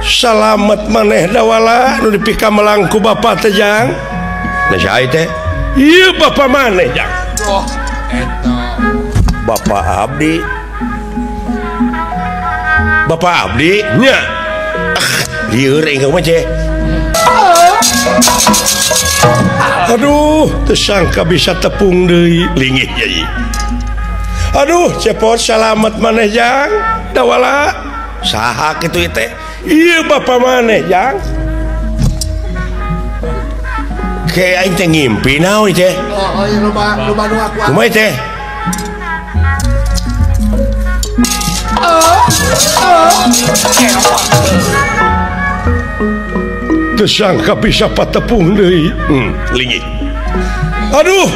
Salamet maneh dawala nu dipika melangku bapa teh jang. Nah saha itu? Ieu bapa maneh jang. Oh, eta. Bapa abdi. Bapa abdi nya. Lieur engkau mah ce. Aduh, tersangka bisa tepung deui linggih jadi. Aduh, cepot salamet maneh jang. Dawala saha kitu teh? Ieu bapa maneh jang. Ke aing teh ngimpi naon teh? Oh, ieu loba nu aku. Kumaha teh? Tersangka bisa patepung deui. Linggih. Aduh,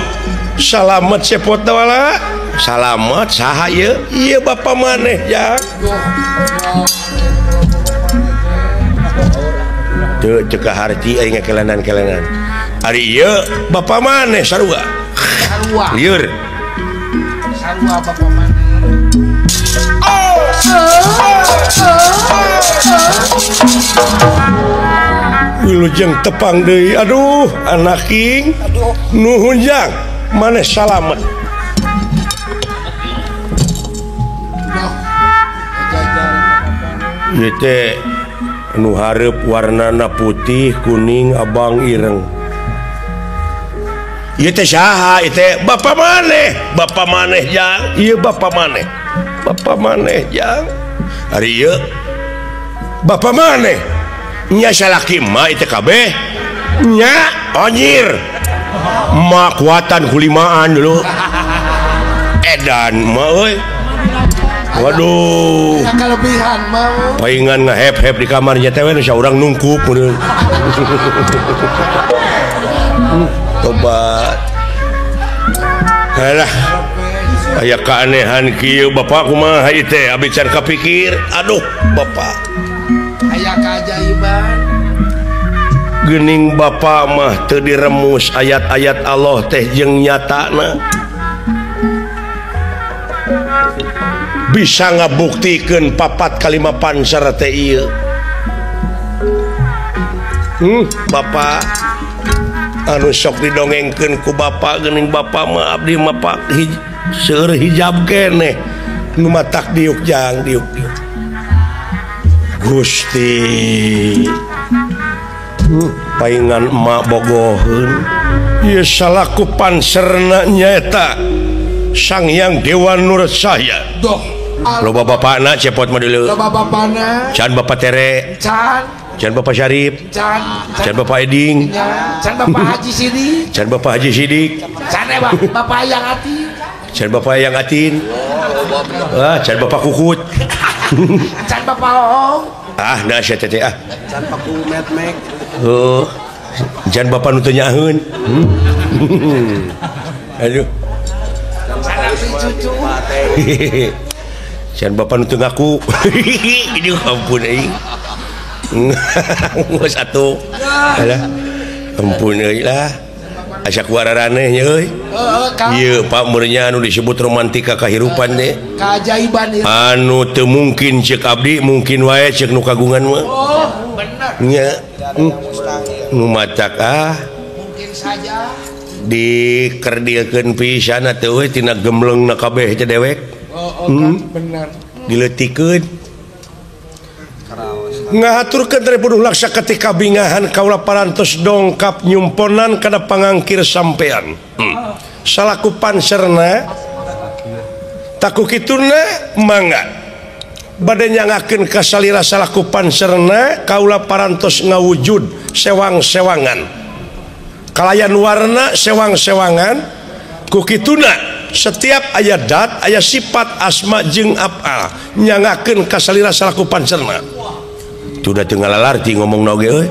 salamet cepot dawala. Salamet saha ieu? Ieu bapa maneh jang. Teu cekah harti aing ngakelenan-kelenan. Ari ieu bapa maneh sarua. Sarua. Lieur. Sarua bapa maneh. Wilujeng tepang deui. Aduh, anak king. Nuhun jang. Maneh salamet. Ieu teh nu hareup warnana putih, kuning, abang, ireng. Ieu teh saha? Ieu teh bapa maneh. Bapa maneh jang. Ieu bapa maneh. Bapa maneh jang. Ari ieu bapa maneh. Nya salaki mah itu kabeh nya anjir mah kuatan kulimaan dulu edan mah euy waduh kelebihan mah paingan ngahep-hep di kamarnya teh we saurang nungkup meureun tobat halah aya keanehan kieu bapak kumaha ieu teh abi can kapikir aduh bapak aya keajaiban geuning bapa mah teu diremus ayat-ayat Allah teh jeung nyatana bisa ngabuktikeun 4 kali 5 panser teh ieu Bapak anu sok didongengkeun ku bapak geuning bapak mah abdi mah pak seueur hijab keneh nu matak diuk jang diuk Gusti paingan emak bogoheun ieu salaku panserna nyaeta Sang Hyang Dewa Nur Cahya. Doh loba bapakna cepot mah deuleu loba bapana can bapak Tere can bapak Syarif can bapak Eding can bapak Haji Sidik can bapak Haji Sidik can bapak Yang Ati can bapak Yang Atin can bapak Kukut can bapak Hoong nah sia teh can paku metmek can bapak nu teu nyaheun aduh cucu can bapak nu teu ngaku ieu ampun euy geus atuh alah ampun euy lah asa kuararaneh nya euy ieu pamurnya anu disebut romantika kahirupan teh keajaiban anu teu mungkin ceuk abdi mungkin wae ceuk nu kagungan mah bener nya nu matak mungkin saja dikerdilkeun pisan atuh we tina gemleungna kabeh teh dewek bener dileutikeun ngahaturkeun Tripuduh Laksa ketika bingahan kaula parantos dongkap nyumponan kana pangangkir sampean salaku panserna taku kituna mangga bade nyangakeun ka salira salaku panserna kaula parantos ngawujud sewang-sewangan kalayan warna sewang-sewangan ku kituna setiap aya dat aya sifat asma jeung af'al nyangakeun ka salira salaku panserna sudah teu ngalalarti ngomongna oge euy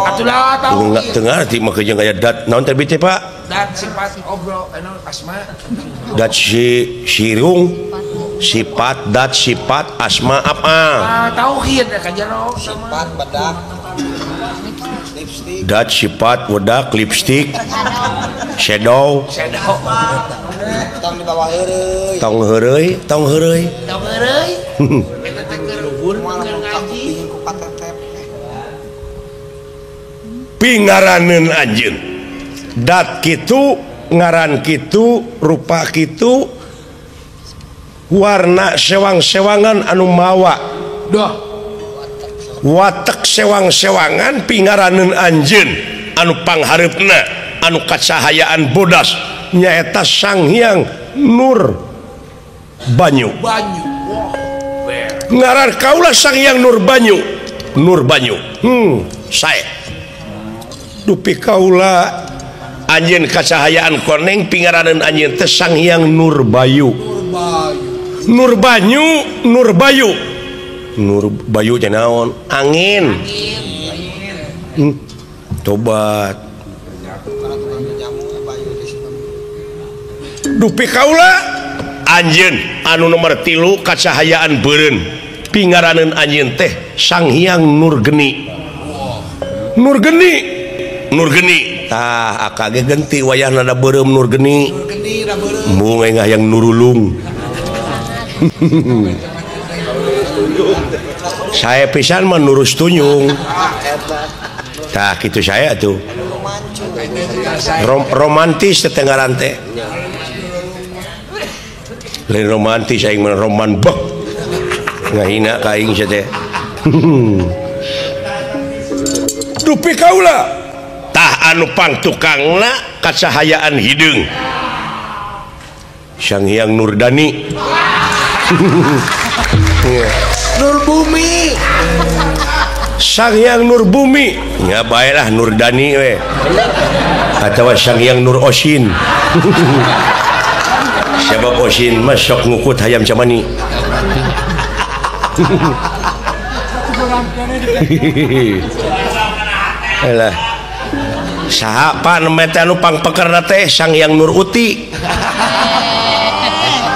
atulah tahu teu ngarti mah jeung aya dat naon teh teh Pak dat sifat obrol asma dat sirung sifat dat sifat asma af'al tauhid ka jero sifat bedak lipstik dat sifat wedak lipstik shadow tong di bawah heureuy tong heureuy tong heureuy eta teh keur ngaji ku patetep pingaraneun anjeun dat kitu ngaran kitu rupa kitu warna sewang-sewangan anu mawa doh watek sewang-sewangan pingaraneun anjeun anu panghareupna anu kacahayaan bodas nyaeta Sang Hyang Nur Banyu ngaran kaula Sang Hyang Nur Banyu sae dupi kaula anjeun kacahayaan koneng pingaraneun anjeun teh Sang Hyang Nur Bayu Nur Bayu teh naon angin tobat dupi kaula anjeun anu nomor 3 kacahayaan beureun pingaraneun anjeun teh Sang Hyang Nur Geni tah akage genti wayahna da beureum Nur Geni mung engah yang Nurulung saya pisan mah nurus tunyung tah kitu saya tuh romantis tetenggaran teh lain romantis aing mah roman bek ngahina ka aing teh dupi kaula tah anu pangtukangna kacahayaan hideung Sang Hyang Nurdani Nur Bumi Sang Hyang Nur Bumi nya bae lah Nurdani we atawa Sang Hyang Nur Osin sebab Osin mah sok ngukut hayam camani alah saha Pak nemete anu pangpekerna teh Sang Hyang Nur Uti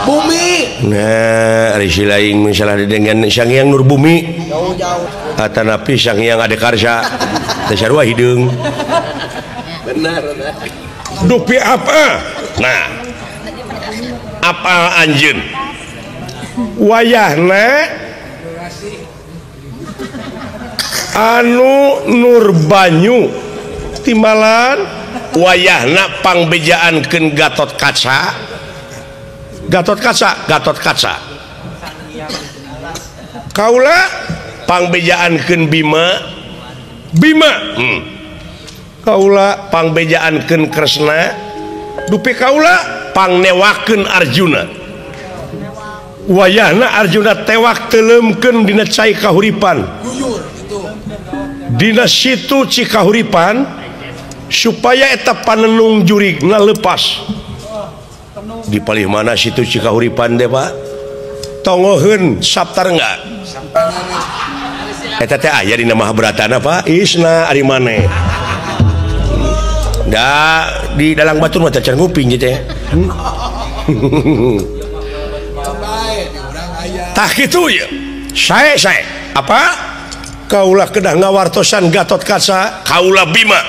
Bumi nah ari silaing misalnya dengan Sang Hyang Nur Bumi jauh-jauh atanapi Sang Hyang Adekarsa teh sarua hideung benar dupi apa nah apa anjeun wayahna anu Nur Banyu timbalan wayahna pangbejaankeun Gatot Kaca kaula pangbejaankeun Bima kaula pangbejaankeun Kresna dupi kaula pangnewakeun Arjuna wayahna Arjuna tewak telemkeun dina cai kahuripan dina situ cikahuripan supaya eta panenung jurigna lepas di palih mana situ cikahuripan deh Pak tongoheun Saptarengga eta teh aya dina Mahabharatana Pak isna ari maneh da di dalang batur mah can nguping gitu ya tah kitu ya sae apa kaula kedah ngawartosan Gatot Kaca kaula Bima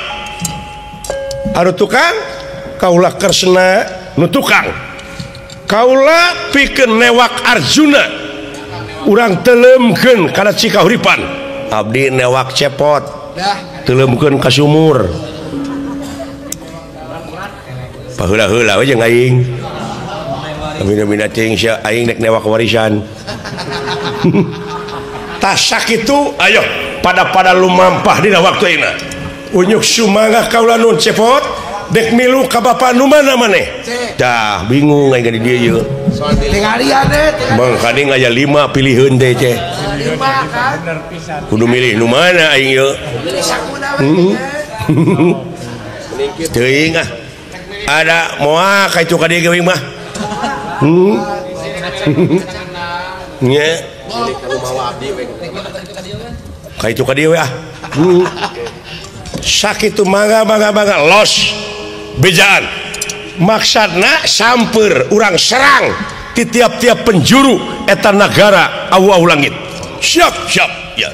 anu tukang kaula Kresna nu tukang kaula pikeun newak Arjuna urang telemkeun kana cikahuripan abdi newak cepot telemkeun ka sumur paheula-heula we jeung aing mina ting sia aing nek newak warisan tah sakitu ayo pada lumampah dina waktu ayeuna unyuk sumangga kaula nun cepot dek milu ka bapa nu mana maneh dah bingung aing di dieu tingalian teh mangkani aya 5 piliheun teh ceh 5 kan kudu milih nu mana aing ieu pilih sakuna we teuing ada moal kaitu ka dieu geuing mah nya kaitu ka dieu ah sakitu mangga los bejaan maksudna samper urang serang di tiap-tiap penjuru eta negara awu langit siap ya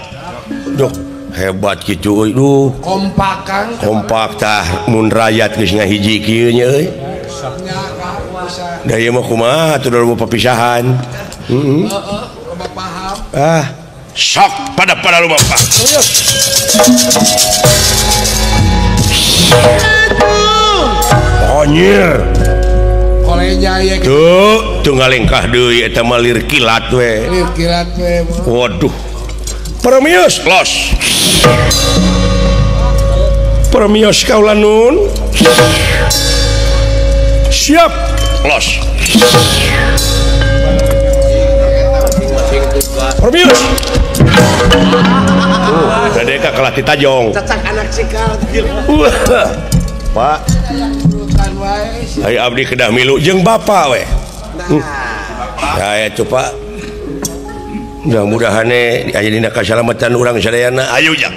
duh hebat kitu euy duh kompak tah mun rakyat geus ngahiji kieu nya euy da ieu mah kumaha atuh dalam papisahan paham sok pada lumampah anjir kolenya aya tuh ngalengkah deui eta mah lir kilat we waduh permios los permios kaula nun siap los permios Dadeka kalah ditajong cacak anak cikal Pak ayo abdi kedah milu jeung bapak we saya coba mudah-mudahan aya dina kasalamatan urang sadayana ayo jak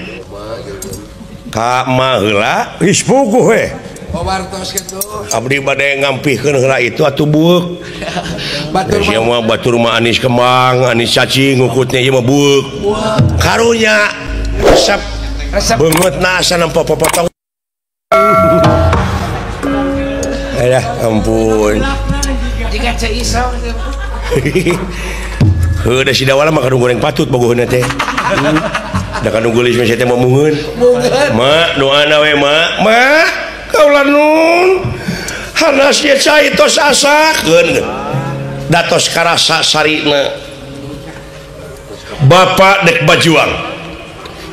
ka mah heula geus puguh we pawartos kitu abdi bade ngampihkeun heula itu atuh bueuk batur mah batur mah anis kembang anis cacing ngukutnya ieu mah bueuk karunya resep beungeutna asa nampa popotong alah ampun jika cai iso heuh si dawala mah kadung goreng patut bogohna teh da kadung geulis teh mah mungeun mak doana we mak kaula nun hanas ye cai tos asakeun datos karasa sarina bapak dek bajuang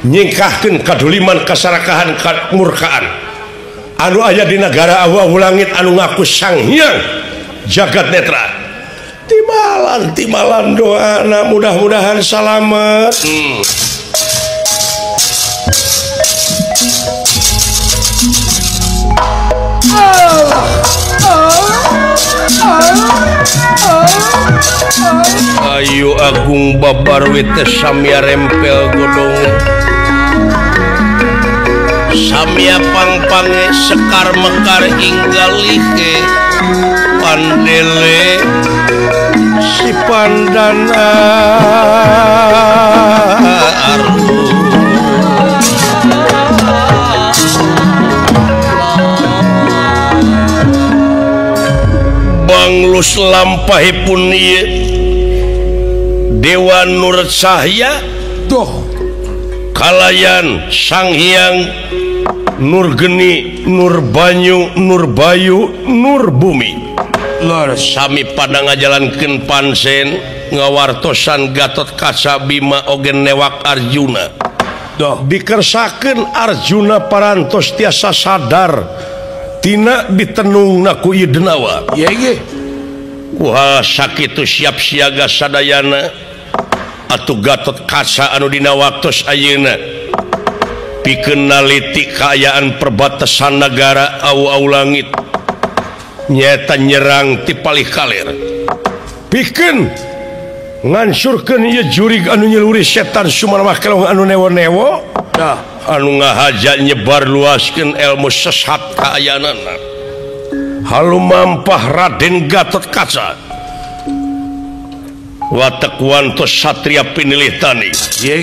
nyingkahkeun kaduliman kasarakahan kamurkaan anu aya di negara awu langit anu ngaku Sang Hyang Jagat Netra timalan doana mudah-mudahan salamet ayu agung babarwit samia rempel godong samia pangpange sekar mekar inggalike pandele si pandana aru banglus lampahipun ieu Dewa Nur Cahya duh kalayan Sang Hyang Nurgeni Nurbanyu Nurbayu Nurbumi sami pada ngajalankeun pansen ngawartosan Gatot Kaca Bima ogen newak Arjuna dikersakeun Arjuna parantos tiasa sadar tina ditenungna ku ieu denawa wah sakitu siap siaga sadayana atuh Gatot Kaca anu dina waktos ayeuna pikeun naliti kaayaan perbatasan negara au-au langit nyata nyerang ti palih kaler pikeun ngansurkeun ieu jurig anu nyeluri setan sumaramah kelong anu newo-newo anu ngahaja nyebar luaskeun ilmu sesat kaayanana halumampah Raden Gatot Kaca watak wantos satria pinilih tani ya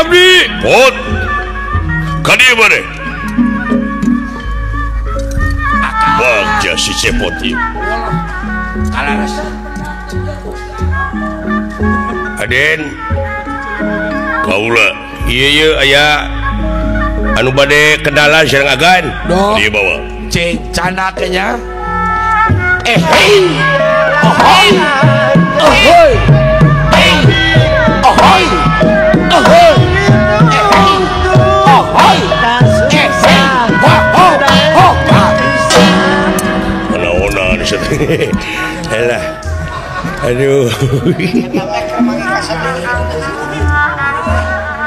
abdi pot kadieu mane bagja si cepot ieu kalaras Aden kaula ieu aya anu bade kenalan sareng agan di bawah cek cana kenya Ahoy! Mana-mana elah aduh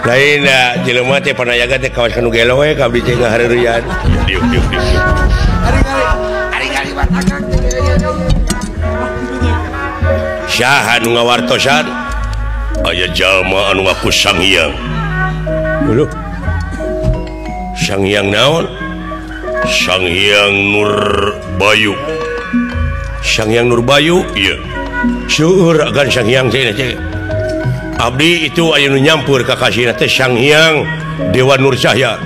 lain jelema teh panayaga teh kawas kanu gelo we kabdi teh ngahareureun diuk ari-ari batakak saha nu ngawartosan aya jalma anu ngaku Sang Hyang lho Sang Hyang naon Sang Hyang Nurbayu Sang Hyang Nurbayu iya syukur agan Sang Hyang teh abdi itu aya nu nyampur ka kasihna teh Sang Hyang Dewa Nur Cahya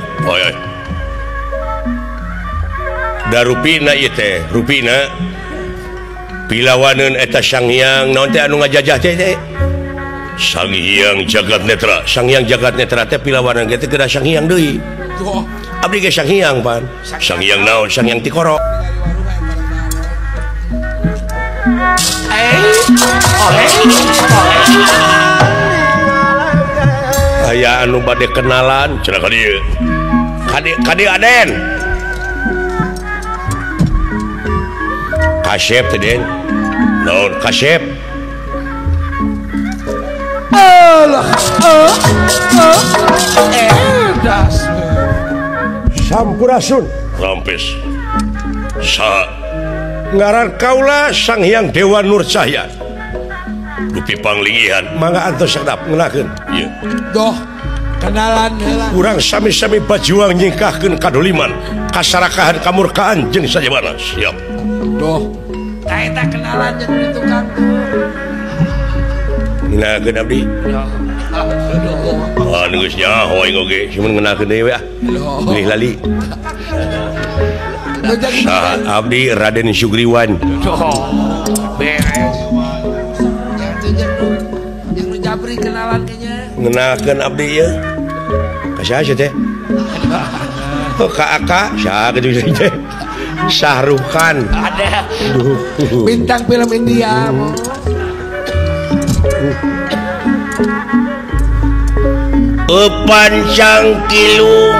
da rupina ieu teh rupina pilawaneun eta Sang Hyang naon teh anu ngajajah teh Sang Hyang Jagat Netra Sang Hyang Jagat Netra teh pilawanan teh geura Sang Hyang deui abdi ge Sang Hyang pan Sang Hyang naon Sang Hyang Tikoro aya anu bade kenalan cenah kadieu Aden Kasep teh Den naon Kasep Sampurasun rampes sa ngaran kaula Sang Hyang Dewa Nur Cahya dupi panglinggihan mangga antos sadap ngenakeun ieu doh kenalan heula urang sami-sami bajuang nyingkahkeun kadoliman kasarakahan kamurkaan jeung sajabana siap doh kaeta kenalan jeung itu Kang nginakeun abdi geus nyaho aing oge cuman ngeunakeun deui we lih lali saha abdi Raden Sugriwan beres yang japri kenalan kayaknya ngenakeun abdi ieu ka saha teh ka aka saha kitu teh Syahrukh Khan ada bintang film India Pancang kilung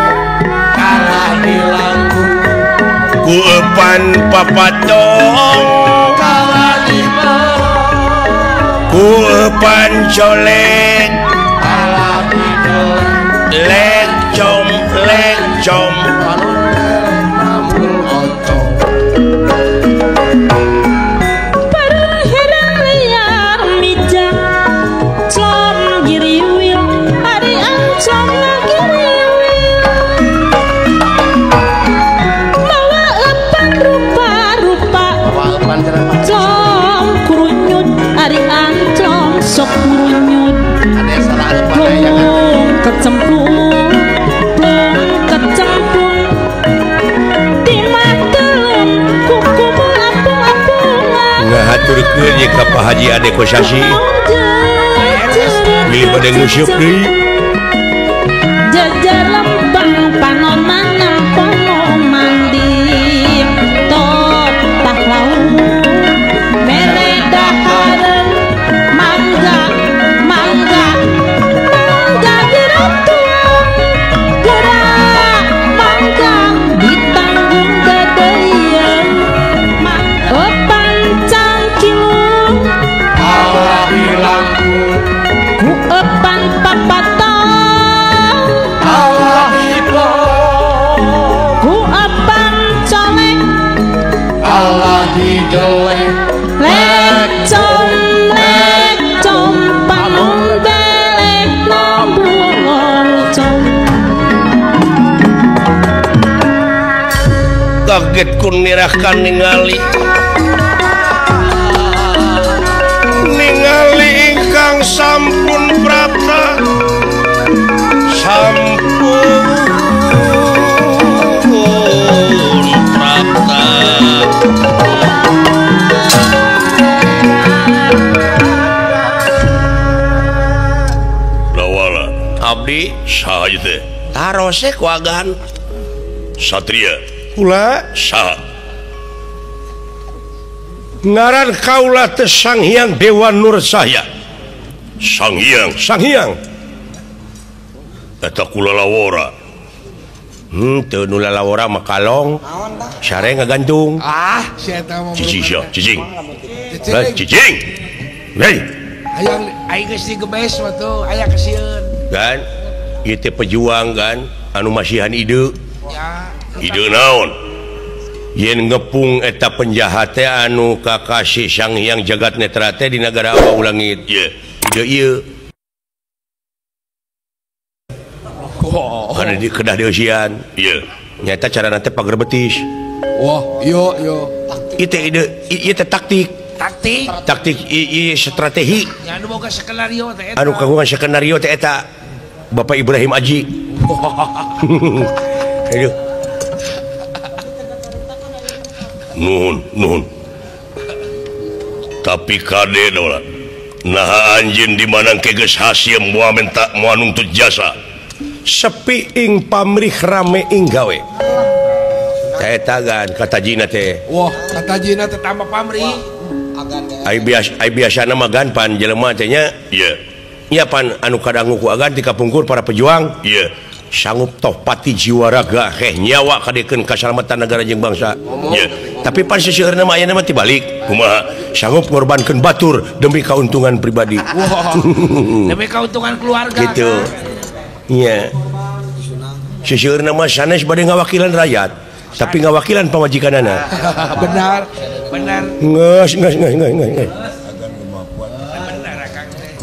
kalah dilangkung ku epan papatong kalah dibawa ku epan colek kalah lecom Perhirang liar mijak com giriwil hari ancam giriwil bawa epan rupa-rupa com kurunyut hari ancam sok kurunyut plung kecemplung di matelung kuku apung-apungan ngahaturkeun ye ka Pak Haji Ade Kosasi milih bade ngusyup deui jajar lembang panon manang pono mandi top tahlaung mere dahareun mangga diratuang gerak mangga ditanggung gadeyeun opan cangkilung ku epan papatong ku epan colek lecom panung belek nombong com kaget kun nirahkan ningali ingkang sampun prapta lawala abdi saha teh tarose kuagan satria kula saha ngaran kaula teh Sang Hyang Dewa Nur Cahya. Sang Hyang eta kula lawora teu nu lalawora mah kalong sare ngagantung si eta mah cicing hei hayang aing geus digebes mah tuh aya kesieun kan ieu teh pejuang kan anu masihan ide ya ide naon yen ngepung eta penjahat teh anu kakasih Sang Hyang Jagat Netra teh di nagara Awa Ulangit ye ide ieu ada di kedah deusian ieu nyata cara nanti pager betis wah yo itu ide taktik ieu strategi anu boga skenario teh eta anu kagungan skenario teh eta Bapak Ibrahim Aji aduh nuhun tapi kade dola nah anjeun di mana ke geus hasil moal minta moal nuntut jasa sepi ing pamrih rame ing gawe eta gan katajina teh wah katajina teh tambah pamrih ai biasana mah gan pan jelema teh nya nya pan anu kadangu ku agan ti kapungkur para pejuang sanggup toh pati jiwa raga nyawa kadekeun kasalamatan negara jeung bangsa tapi pan seseueurna mah aya mah tibalik kumaha sanggup ngorbankeun batur demi kauntungan pribadi demi kauntungan keluarga gitu nya seseueurna mah sanes bade ngawakilan rakyat tapi ngawakilan pamajikanana benar geus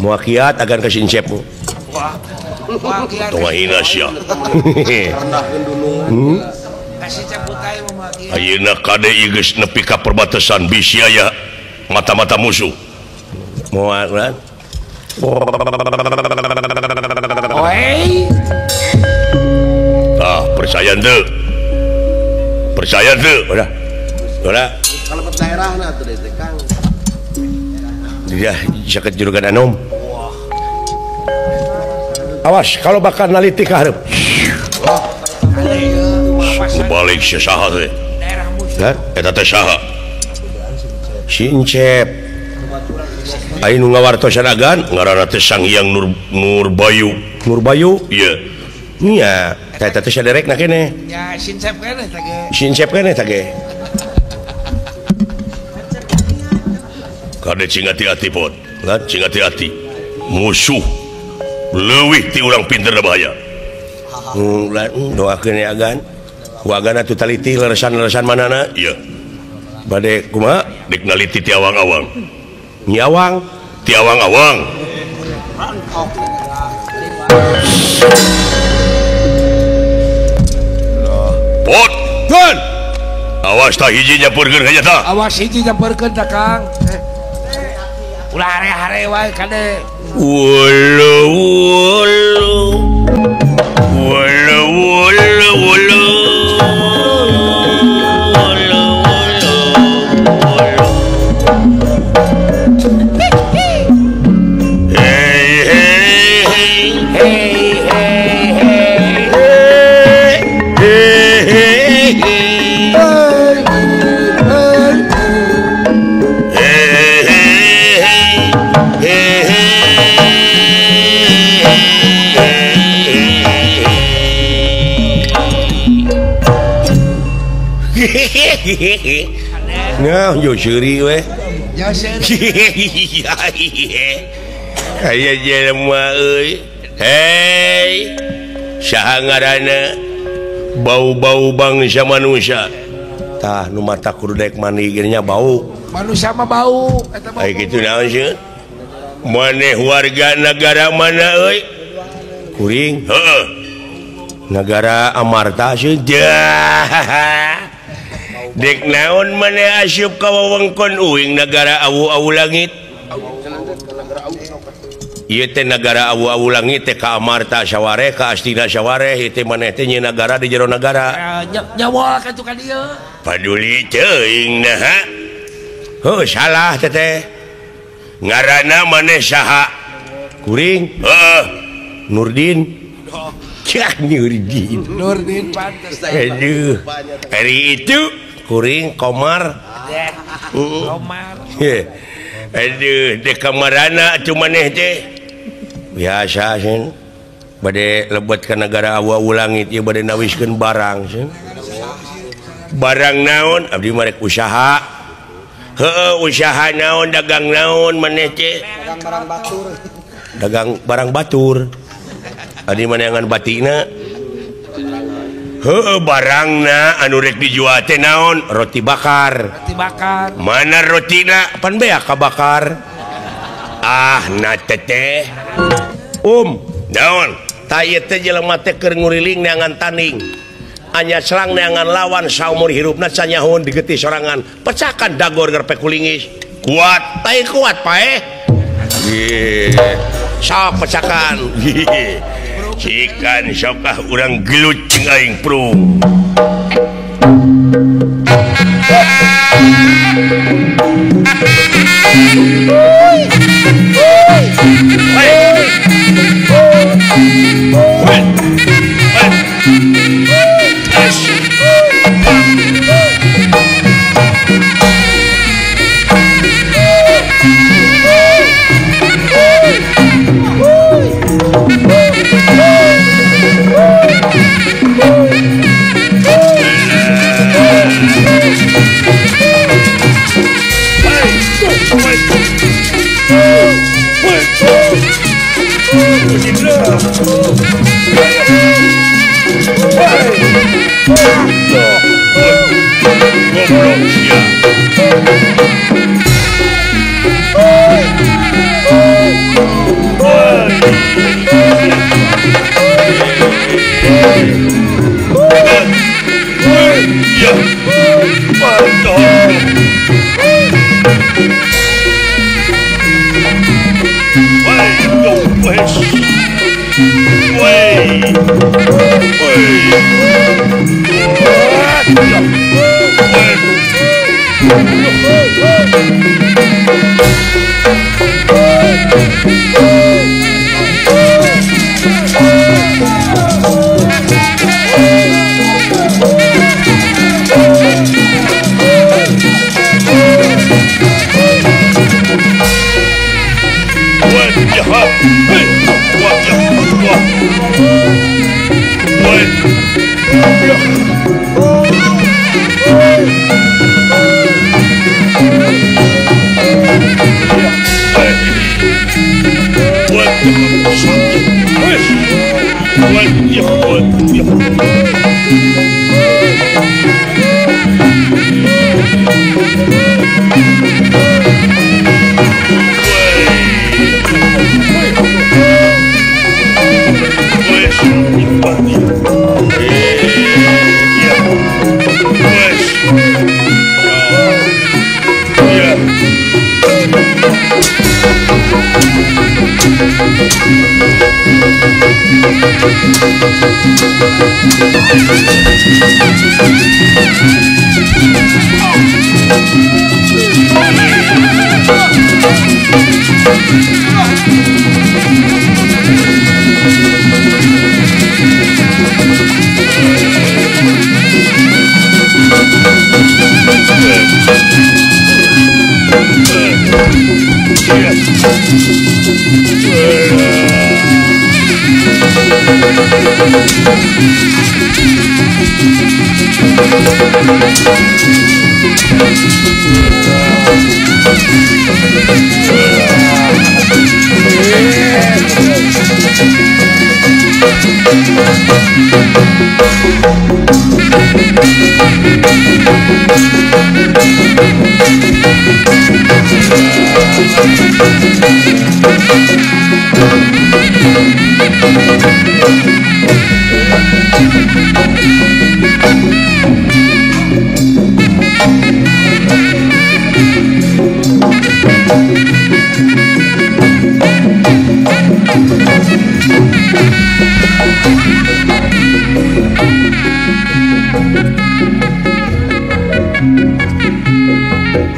moal kiat agan ka sincep tong hina sia kasih caputai mah ayeuna kade ieu geus nepi ka perbatasan bisi aya mata-mata musuh moal kan oi percaya teu udah kalau daerahna tuh teh Kang dia jaket juragan anom awas kalau bakal naliti ka hareup balik saha teh kan eta teh saha sincep aya nu ngawartosan agan ngaranna teh Sang Hyang Nur Bayu ieu nya eta teh saderekna keneh ya sincep keneh tage kade cing hati-hati pot kan cing hati-hati musuh leuwih ti urang pinter da bahaya. Doakeun ya Agan. Wagana tu taliti leresan-leresan manana? Iya. Bade kumaha? Dik naliti ti awang-awang. Nyawang ti awang-awang. Pot. Gun. Awas tah hiji nyamperkeun ka nya tah. Awas hiji nyamperkeun tah Kang. Ulah hare-hare wae kade. Wolo wolo. Wolo wolo wolo. Nah, yo seuri we. Ya seuri. Aya jelema euy. Hei. Saha ngaranna? Bau-bau bangsa manusia. Tah nu mata kudu daek mani ge nya bau. Manusia mah bau eta bau. Ai kitu naon sieun? Maneh warga negara mana euy? Kuring. Heeh. Negara Amarta sieun. Dek naon maneh asup ka wewengkon uing negara awu-awu langit? Ieu teh negara awu-awu langit teh ka Amarta sawareh ka Astina sawareh ieu teh maneh teh nya negara di jero negara. Nyawa ka tu ka dieu. Paduli teuing nah. Heuh salah teh. Ngaranna maneh saha? Kuring? Heeh. Nurdin. Cak Nurdin. Nurdin pantes tah. Aduh. Hari itu kuring Komar. Komar. Aduh, dek kamarana atuh maneh teh. Biasa sih. Bade lebet ka negara awu-awu langit ieu bade nawiskeun barang sih. Barang naon? Abdi marek usaha. Heueuh, usaha naon, dagang naon maneh teh? Dagang barang batur. Dagang barang batur. Adi manengan batina. Heueuh, barangna anu rek dijual teh naon? Roti bakar. Roti bakar. Mana rotina? Pan bea ka bakar. Ah, na teteh. Naon? Ta ieu teh jelema teh keur nguriling neangan tanding. Anya selang neangan lawan saumur hirupna sanyahoun digeuti sorangan. Pecahkan dagor gerpe kulingis. Kuat, tai kuat paeh. Sok pecahkan. Cikan sokah urang gelut cing aing prung.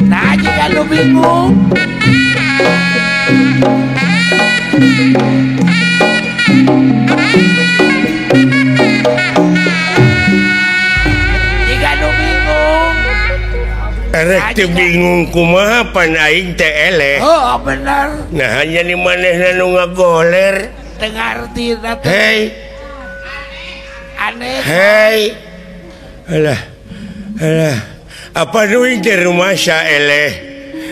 Nah, jika lu bingung, jika lu bingung, Erek teu bingung kumaha pan aing teh eleh. oh benar, Nah hanya di manehna nu ngagoler. dengar tidak Hei, aneh. hei. Alah. Apa duit di rumah saya eleh.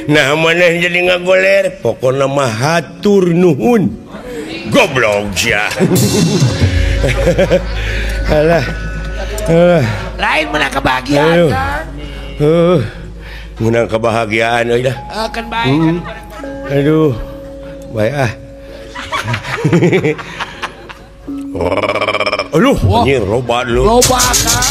Nah maneh jadi ngagoler. Pokoknya mah hatur nuhun. Goblok ya. Alah. Lain menang kebahagiaan Aduh. kan? Menang kebahagiaan euy dah. Kan baik kan? Aduh. Baik ah. Aduh, anjir loba lu. Loba kan?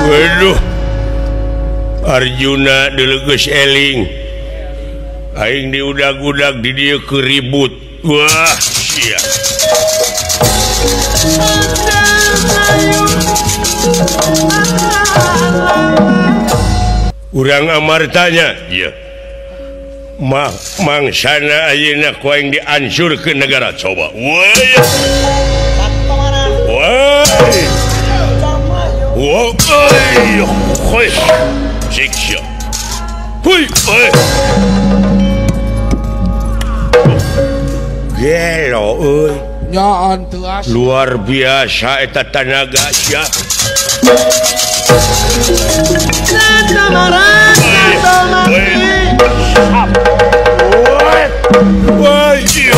Waduh. Arjuna deleges eling. Aing diudag-udag di dieu keribut. Wah, sia. Urang amartanya, ya. Mangsana ayeuna ku aing diancurkeun negara coba. Woi. Woi. Woi. Hoi. Siksa. Hui, oi. Gelo euy. Nyaan teu asa. Luar biasa eta tanaga sia. Woi, iya.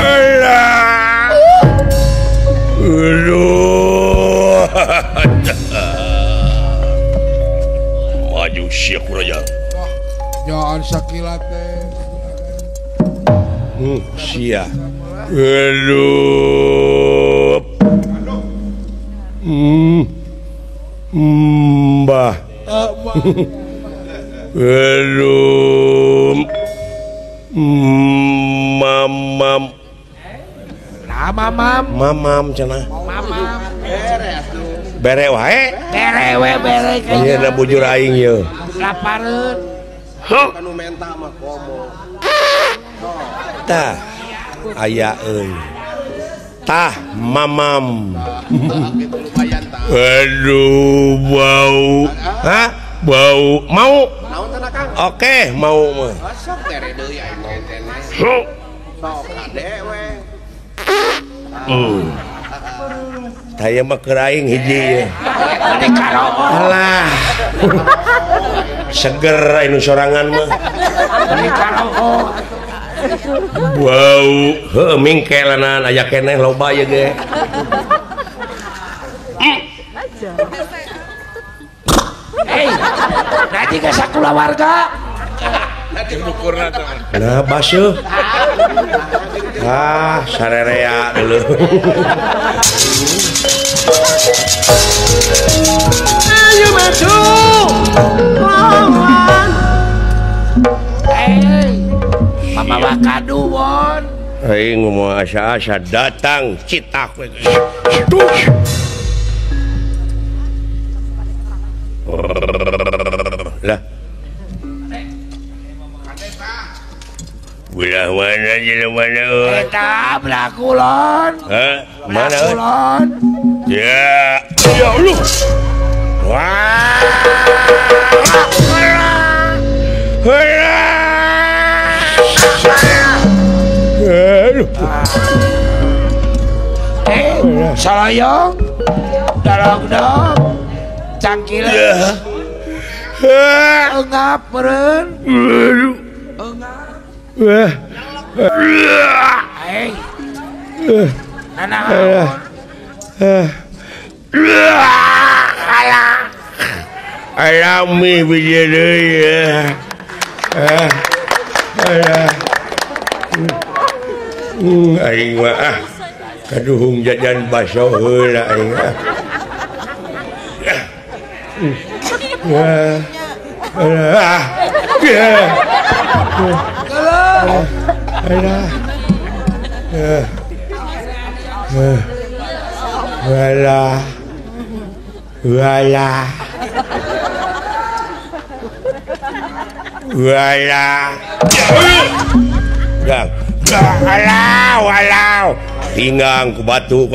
Alah. Aduh. Maju siap raja. Nyaan sakila teh. Sia. Aduh. Mbah. Aduh. Mamam. Nah, mamam cenah. mamam Bere wae. bere Ayeuna bujur aing ye. lapareun. Kanu menta mah komo. Tah aya euy. Tah mamam. Gitu lumayan tah. Aduh bau. Hah? Bau. Mau? Naon teh Kang? Oke, mau mah. Sok tere deui aing mah teh. Sok kade we. Taya mah keur aing hiji. Di karo. Alah. Seger anu sorangan mah. Di karo. Bau. Heuh mingkelanan aya keneh loba ye ge. Hei, nanti ke sakula warga. Nah, basuh. Ah, sarerea dulu. maju maju lawan Mama kaduwon aing mau asa-asa datang citak we lah belah mana jelas mana eta belah kulon mana kulon ya ya lu wah salayong darog-dog cangkil engap meureun engap aing nanaon alami bija deui aing mah kaduhung jajan baso heula aing walau pinggang ku batu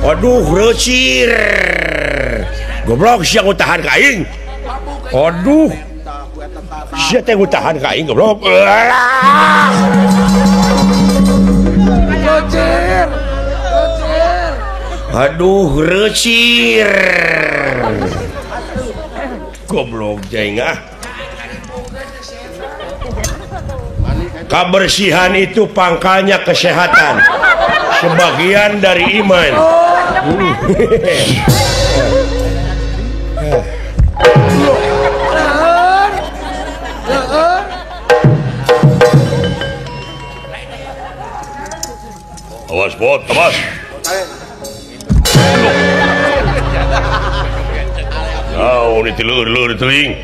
aduh recir goblok siang utahan ka aing aduh sia teh utahan ka aing goblok gocir aduh recir goblok jaing kebersihan itu pangkalnya kesehatan sebagian dari iman awas bot awas ini telur teling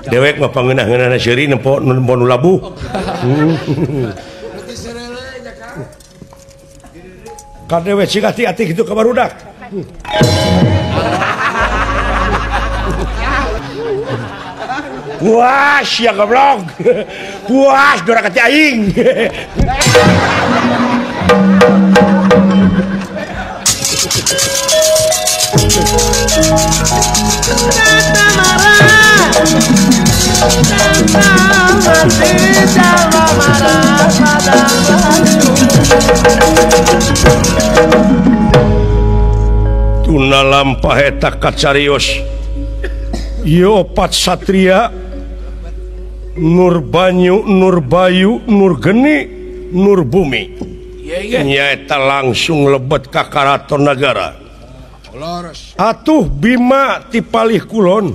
dewek mah pangeunah-ngeunahna seuri nempo nu labu ka dewek sing hati-hati kitu ka barudak puas ya goblok puas dora ka aing tuna lampah eta kacarios ieu opat satria nur banyu nur bayu nur geni nur bumi nyaeta langsung lebet ka karaton nagara atuh Bima ti palih kulon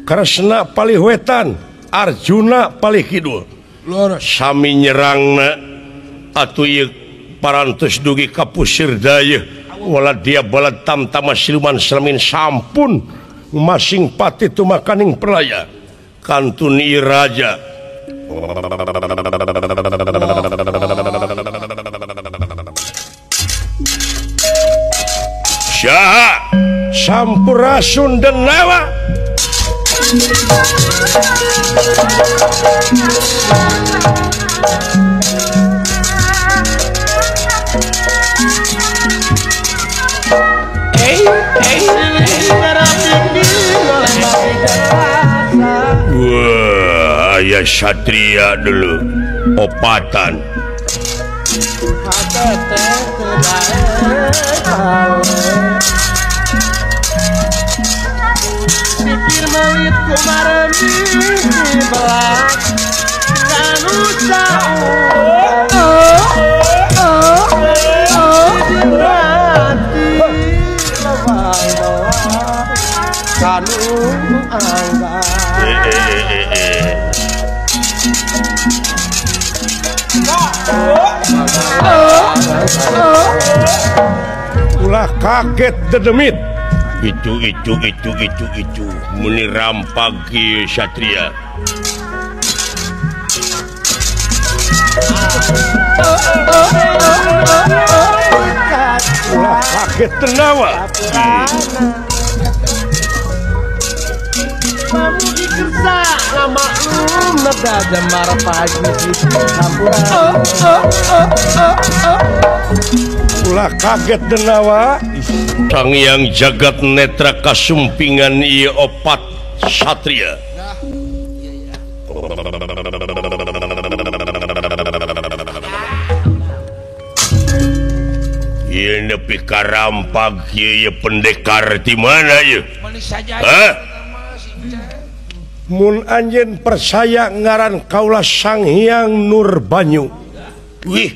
Kresna palih wetan Arjuna palih kidul sami nyerangna atuh ieu parantos dugi ka pusir daya wala dia balad tamtama siluman selamin sampun masing pati tumakaning perlaya kantun ieu raja Syaha Sampurasun Denawa wah ya satria dulu opatan Pikir mawit kumaran di belak kanu Ulah kaget dedemit. Itu muni rampag kieu satria. Ulah kaget tenawa. Kamu dikerja ngamaklum nada jamar pagi sampuran. Ulah kaget denawa. Sang Hyang Jagat Netra kasumpingan ieu opat satria. Ieu nepi ka rampag ieu pendekar di mana ieu? Hah? Mun anjeun percaya ngaran kaula Sang Hyang Nurbanyu. Wih.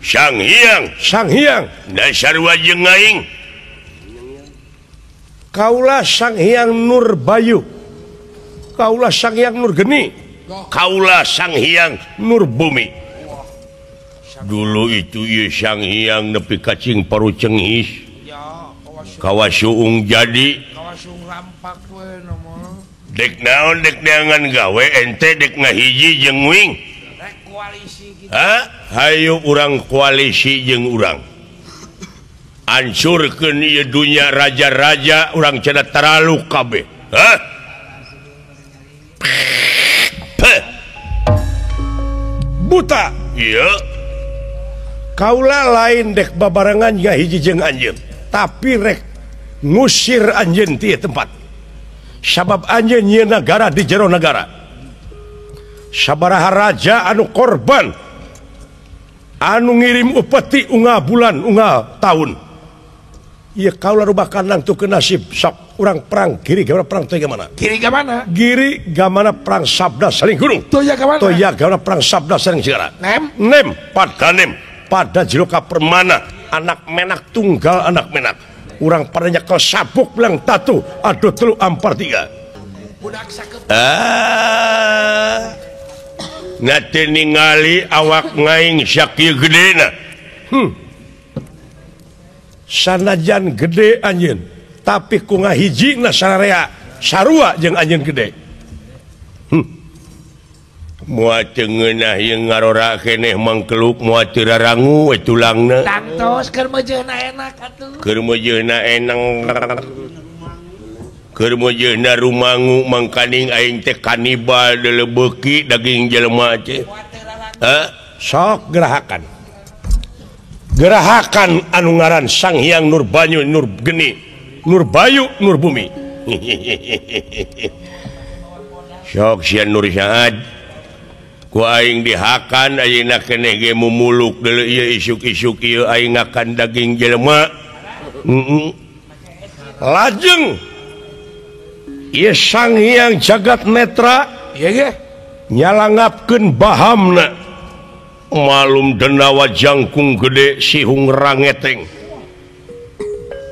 Sang Hyang dasar wajeng aing. Kaula Sang Hyang Nurbayu. Kaula Sang Hyang Nurgeni. Kaula Sang Hyang Nurbumi. Dulu itu ieu Sang Hyang nepi ka cing paru cenghis. Kawasuung jadi. Kawasung rampak we nomor. Dek naon dek neangan gawe ente dek ngahiji jeung wing. Rek koalisi gitu. Hah? Hayu urang koalisi jeung urang. Hancurkeun ieu dunya raja-raja urang cenah taralu kabeh. Hah? Buta. Iya. Kaula lain dek babarengan ngahiji jeung anjeun, tapi rek ngusir anjeun ti tempat. Sabab anjeun ieu nagara di jero nagara. Sabaraha raja anu korban anu ngirim upeti unggal bulan unggal tahun. Ieu kaula rubakan nangtukeun nasib sok urang perang giri gamana perang toya gamana. Kiri ke mana? Giri gamana perang sabda saling gunung. Toya ke mana? Toya gamana perang sabda saling sigara. Nem Pada jiroka permana anak menak tunggal anak menak urang pada nyekel sabuk bilang tatu adu telu ampar tiga. Nate ningali awak ngaing sakieu gedena. Sanajan gede anjeun tapi ku ngahijina sararea sarua jeung anjeun gede. Moal teu ngeunah ieu ngarora keneh mangkeluk moal teu rarangu we tulangna. Tangtos keur meujeunna enak atuh. Keur meujeunna enang. Keur meujeunna rumangu mangkaning aing teh kanibal delebeuki daging jelema teh. Hah? Sok gerahakan. Gerahakan anu ngaran Sang Hyang Nurbanyu Nurgeni Nurbayu Nurbumi. Sok sia Nur Saad. Ku aing dihakan ayeuna keneh ge mumuluk deuleu ieu isuk-isuk ieu aing akan daging jelema. Lajeng ieu Sang Hyang Jagat Netra Iya ge. nyalangapkeun bahamna Malum denawa jangkung gede sihung rangeteng.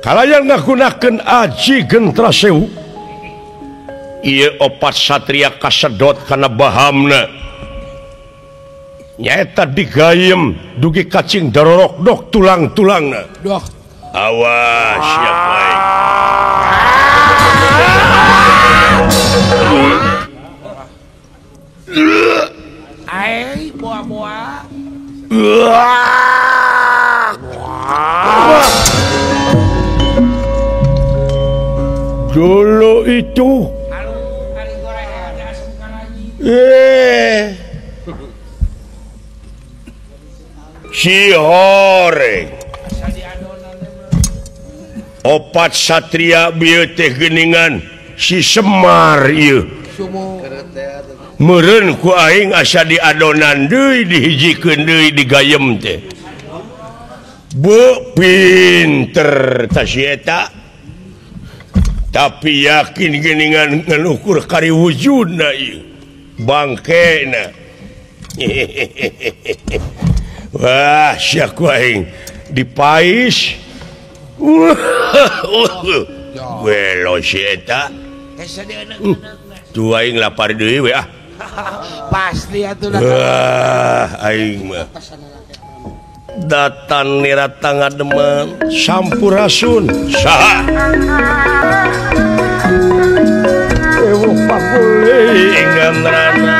kalayan ngagunakeun aji gentra sewu. Ieu opat satria kasedot kana bahamna. Nyaeta digayem dugi kacing darorok dok tulang-tulangna. Doh. Awas ya baik. Ai boa-boa. Dulu itu si horeng opat satria bieu teh geuningan si Semar ieu meureun ku aing asa diadonan deui dihijikeun deui digayem teh bu pinter ta si eta tapi yakin geuningan ngan ukur kari wujudna ieu bangkena wah sia ku aing dipais welo si eta tu aing lapar deui we ah pasti atuh aing mah datan nirata ngademen sampurasun saha ewuh pakule enggan rana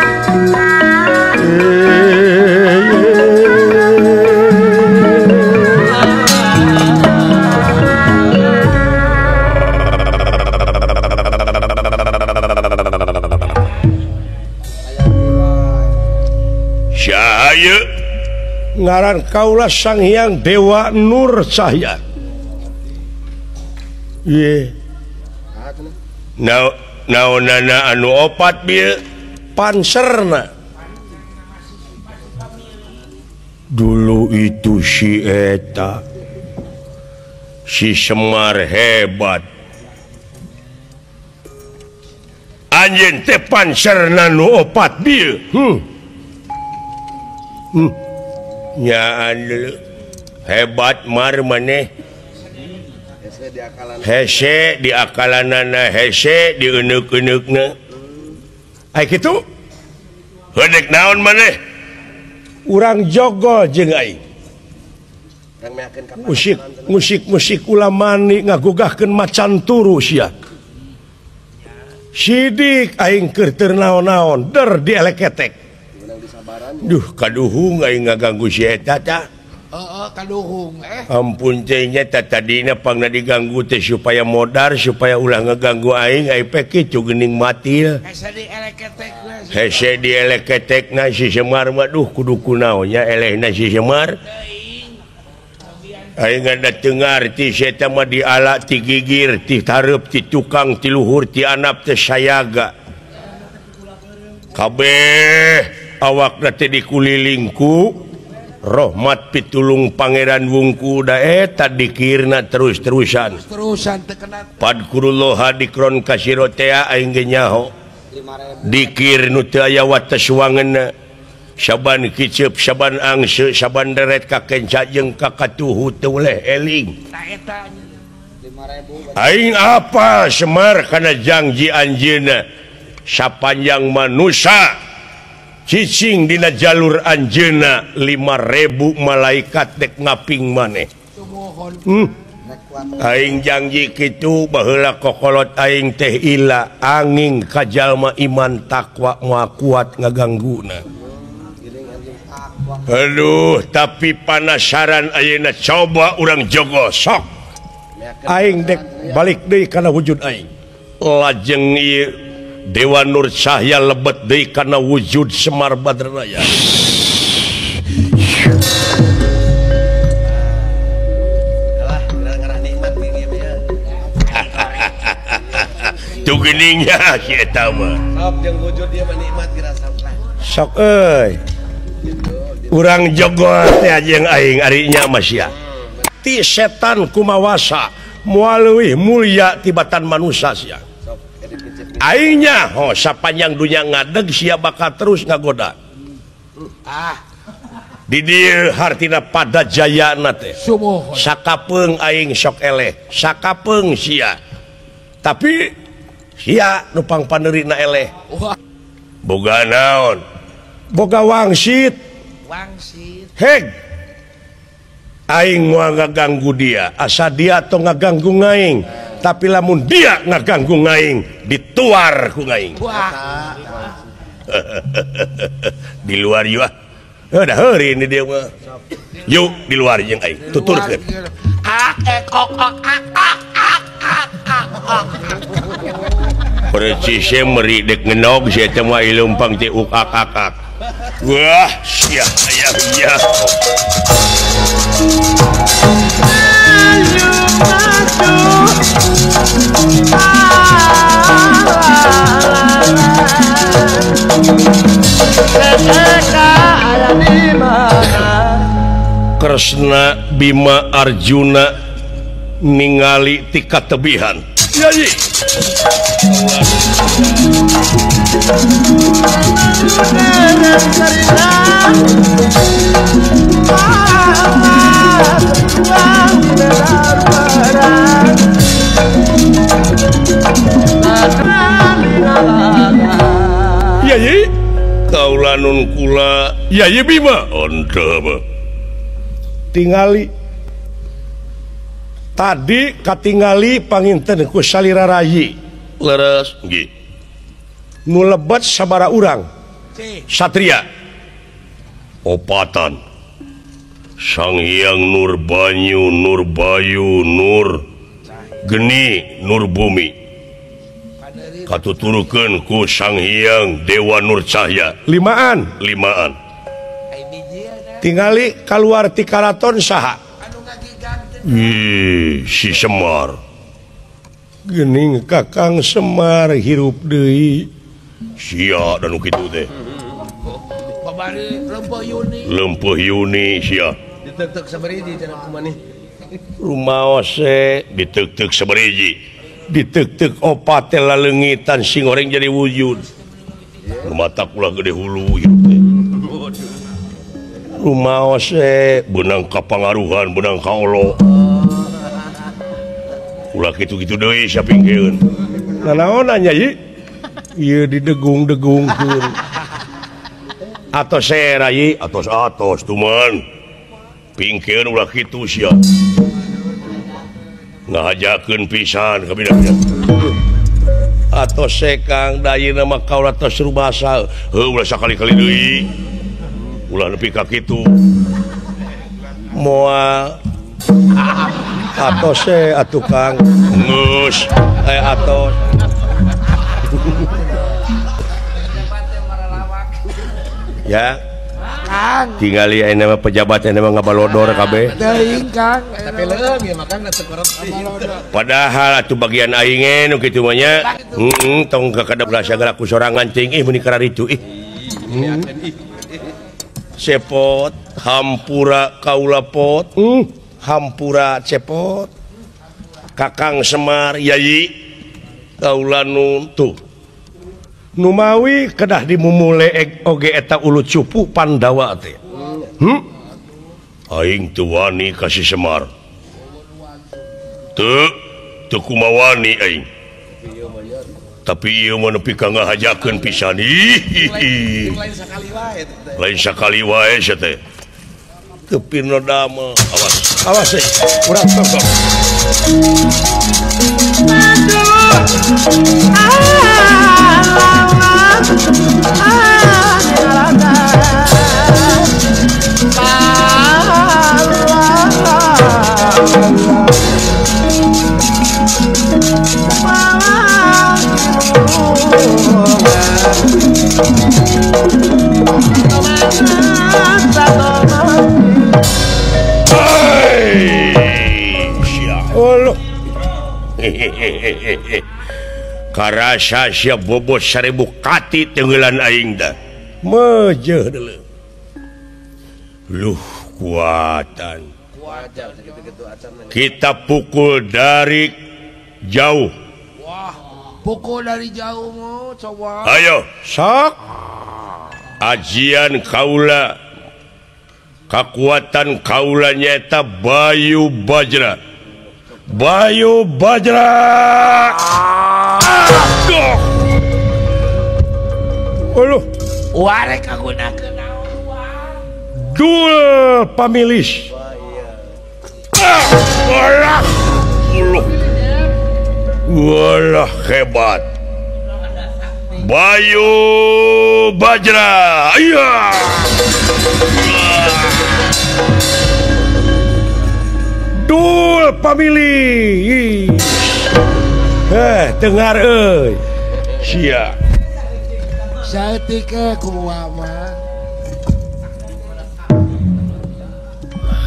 Cahaya ngaran kaulah Sang Hyang Dewa Nur Cahya. Ye. Naonana anu opat bieu panserna. Dulu itu si eta si Semar hebat. Anjeun teh panserna nu opat bieu. Nya hebat mar maneh hese di akalanana hese di euneuk-euneukna ai kitu heudek naon maneh urang jogo jeung aing musik ulamani ngagugahkeun macan turu sia sidik aing keur teu naon-naon der dieleketek. Duh kaduhung aing ngaganggu si eta tah. Kaduhung ampun teh nya tadina pangna diganggu teh supaya modar supaya ulah ngaganggu aing pe kitu geuning mati. Hese dieleketekna si Semar mah duh kudu kunaon nya elehna si Semar. Aing ada teu ngarti si eta mah diala ti gigir ti tareup ti tukang ti luhur ti anap teh sayaga. Kabeh awak teh dikulilingku rahmat pitulung Pangeran Wungku da eta dikirna terus-terusan terkenat padkurullaha dikron kasirotea aing ge nyaho dikir nu teu aya wates wangeunna saban kiceup saban angse saban deret ka kenca jeung ka katuhu teu leh eling aing apa Semar kana janji anjeunna sapanjang manusia cicing dina jalur anjeuna 5.000 malaikat dek ngaping maneh. Aing janji kitu baheula kokolot aing teh ila angin ka jalma iman takwa moal kuat ngagangguna. Aduh, tapi panasaran ayeuna coba urang jogo sok. Aing dek balik deui kana wujud aing. Lajeng ieu Dewa Nur Cahya lebet deui kana wujud Semar Badraya. Tu geningnya si eta mah. Sok jeung wujud dia mah nikmat dirasap lah. Sok euy. Urang jogo teh jeung aing ari nya mah sia. Ti setan kumawasa moal leuwih mulya tibatan manusia sia. Aingnya sapanjang dunia ngadeg sia bakal terus ngagoda. Di dieu hartina pada jayana teh. Sakapeung aing sok eleh, sakapeung sia. Tapi sia nu pangpaneurina eleh. Boga naon? Boga wangsit. Heg. Aing moal ngaganggu dia, asa dia tong ngaganggu aing. Tapi lamun dia ngaganggu aing dituar ku aing. Di luar yuk ah. Udah hari ini dia mah. Yuk di luar jeung aing tuturkeun. Percis meri dek ngenog sia teh mah ilumpang teh ukak-akak. Wah, sia aya iya. Kresna Bima Arjuna ningali ti katebihan. Yayi. Yayi. nun kula ya Bima tingali tadi katingali panginten ku salira rayi leres nggih nu lebat sabara urang satria opatan Sang Hyang Nur Banyu Nur Bayu Nur Geni Nur Bumi katuturukeun ku Sang Hyang Dewa Nur Cahya limaan tingali keluar ti karaton saha si Semar geuning Kakang Semar hirup deui sia dan kitu teh babari lempeuh Yuni sia ditek-tek sabariji cenah kumaneh rumaos ditek-tek sabariji ditek-tek opat teh laleungitan sing goreng jadi wujud mata kula gede hulu hirup teh rumaos benang kapangaruhan benang kaolo ulah kitu-kitu deui sia pingkeun nanaon nya ieu didegung-degungkeun atos rai atos tuman pingkeun ulah kitu sia ngahajakeun pisan ka bida-bida atos Kang dayeuna mah kaula tos rubasa ulah sakali-kali deui ulah nepi ka kitu moal atos atuh Kang geus atos ya Kang tingali ayeuna mah pejabat ayeuna mah ngabalodor kabeh teuing Kang tapi leung ya makan teu korupsi padahal atuh bagian aing nu kitu mah nya tong kakada sagala ku sorangan cing meni kararitu cepot hampura kaula pot hampura cepot Kakang Semar Yayi kaula nun tuh Numawi kedah dimumule oge eta ulu cupu Pandawa teh aing teu wani ka si Semar teu kumaha wani aing tapi ieu mah nepi ka ngahajakeun pisan lain sakali wae sia teh teu pina dama awas urang tongkol karasa sia bobot 1000 kati tenggelan aing dah meujeun deuleu luh kuatan kita pukul dari jauh pukul dari jauh mau coba ayo sok ajian kaula kekuatan kaula nyata Bayu Bajra aduh uluh warek kagunakeun naon dul pamilis walah hebat Bayu Bajra iya dul pamilih dengar euy sia saeutik kumaha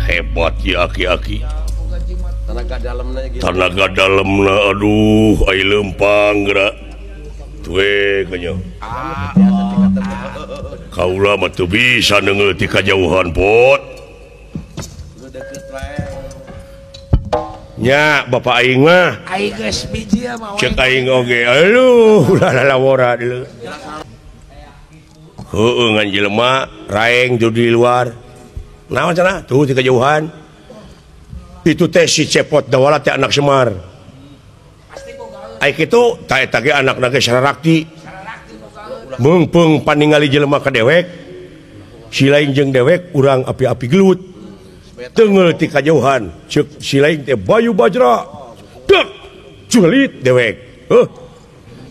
hebat ya aki-aki tenaga dalamna aduh ai lempang gerak tuwe kanya kaula mah teu bisa neungeul ti kajauhan pot nya bapak aing mah aing geus biji mah cek aing oge aduh ulah wora deuleu heueuh ngan jelema raeng di luar naon cenah tuh ti kajauhan itu teh si Cepot Dawala teh anak Semar ai kitu ta eta ge anakna ge Sararakti meungpeung paningali jelema ka dewek si lain jeung dewek urang api-api gelut tengel ti kajauhan ceuk si lain teh Bayu Bajra tek juralit dewek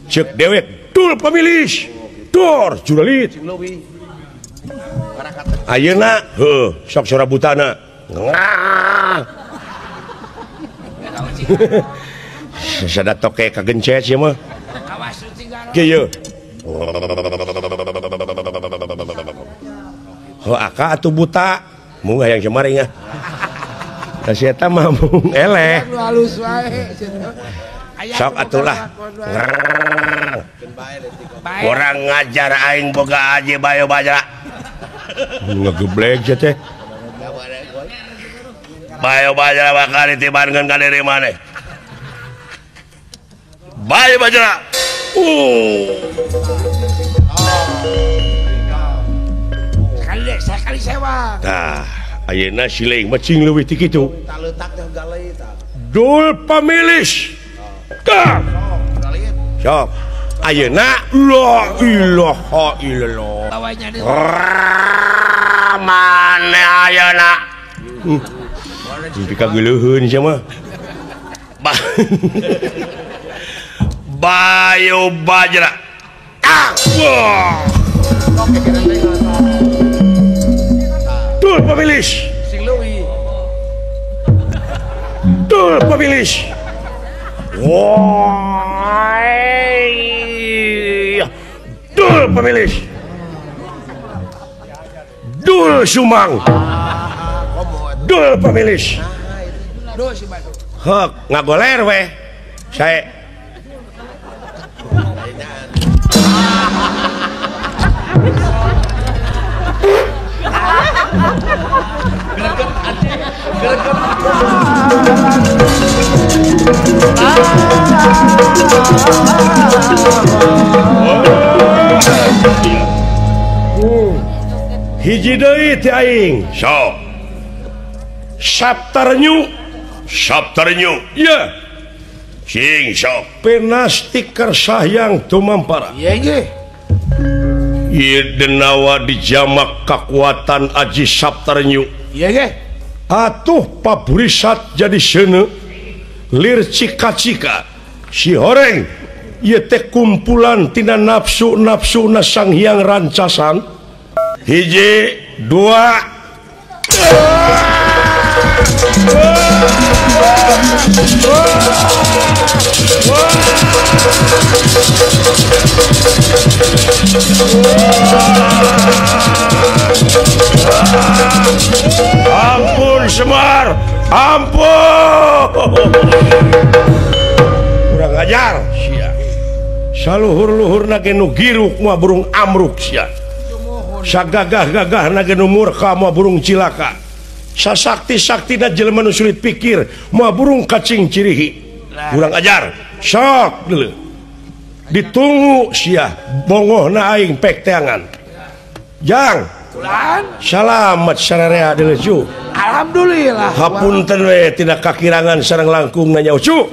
ceuk dewek tul pamilih tor juralit ayeuna sok sorabutana sada toke kagencet sia mah kieu aka atuh buta mung hayang samaring si eta mah mung eleh halus wae sok atulah kurang ngajar aing boga aja Bayu Bajra ngegeblek teh Bayu Bajra bakal ditibankeun ka diri maneh Bayu Bajra sekali sewa tah ayeuna si leung mah cing leuwih ti kitu dul pamilih tah sok ayeuna la ilaha illallah maneh ayeuna Tapi kageuleun sia mah. Bayu Bajra. Tuh pemilih. Tuh pemilih. Wah. Tuh pemilih. Dul Sumang. Dul pemilih. Hek ngagoler weh. Saya hiji deui ti aing. Sok. Sabtarnyu. Ya. Cing sok. Penasti kersah yang tumampara. Iya nggih. Ieu denawa dijamak kekuatan Aji Sabtarnyu. Iya nggih. Atuh paburisat jadi seuneu lir cika-cika si horeng ieu teh kumpulan tina nafsu-nafsuna Sang Hyang Rancasan. Hiji, dua, ampun Semar, ampun. Kurang ajar sia. Saluhur-luhurna ge nu giruk mah burung amruk sia. Sagagah-gagahna ge nu murka mah burung cilaka. Sasakti-saktina jelema nu sulit pikir mah burung kacing cirihi. Kurang ajar. Sok deuleu. Ditunggu sia bongohna aing pek teangan. Jang. Salamet sararea deuleu cu. Alhamdulillah. Hapunten we tidak kakirangan sareng langkung nanya cu.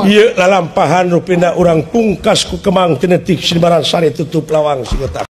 Ieu lalampahan rupina urang pungkas ku Kemang Tinetik Sibaran Sari tutup lawang sigota.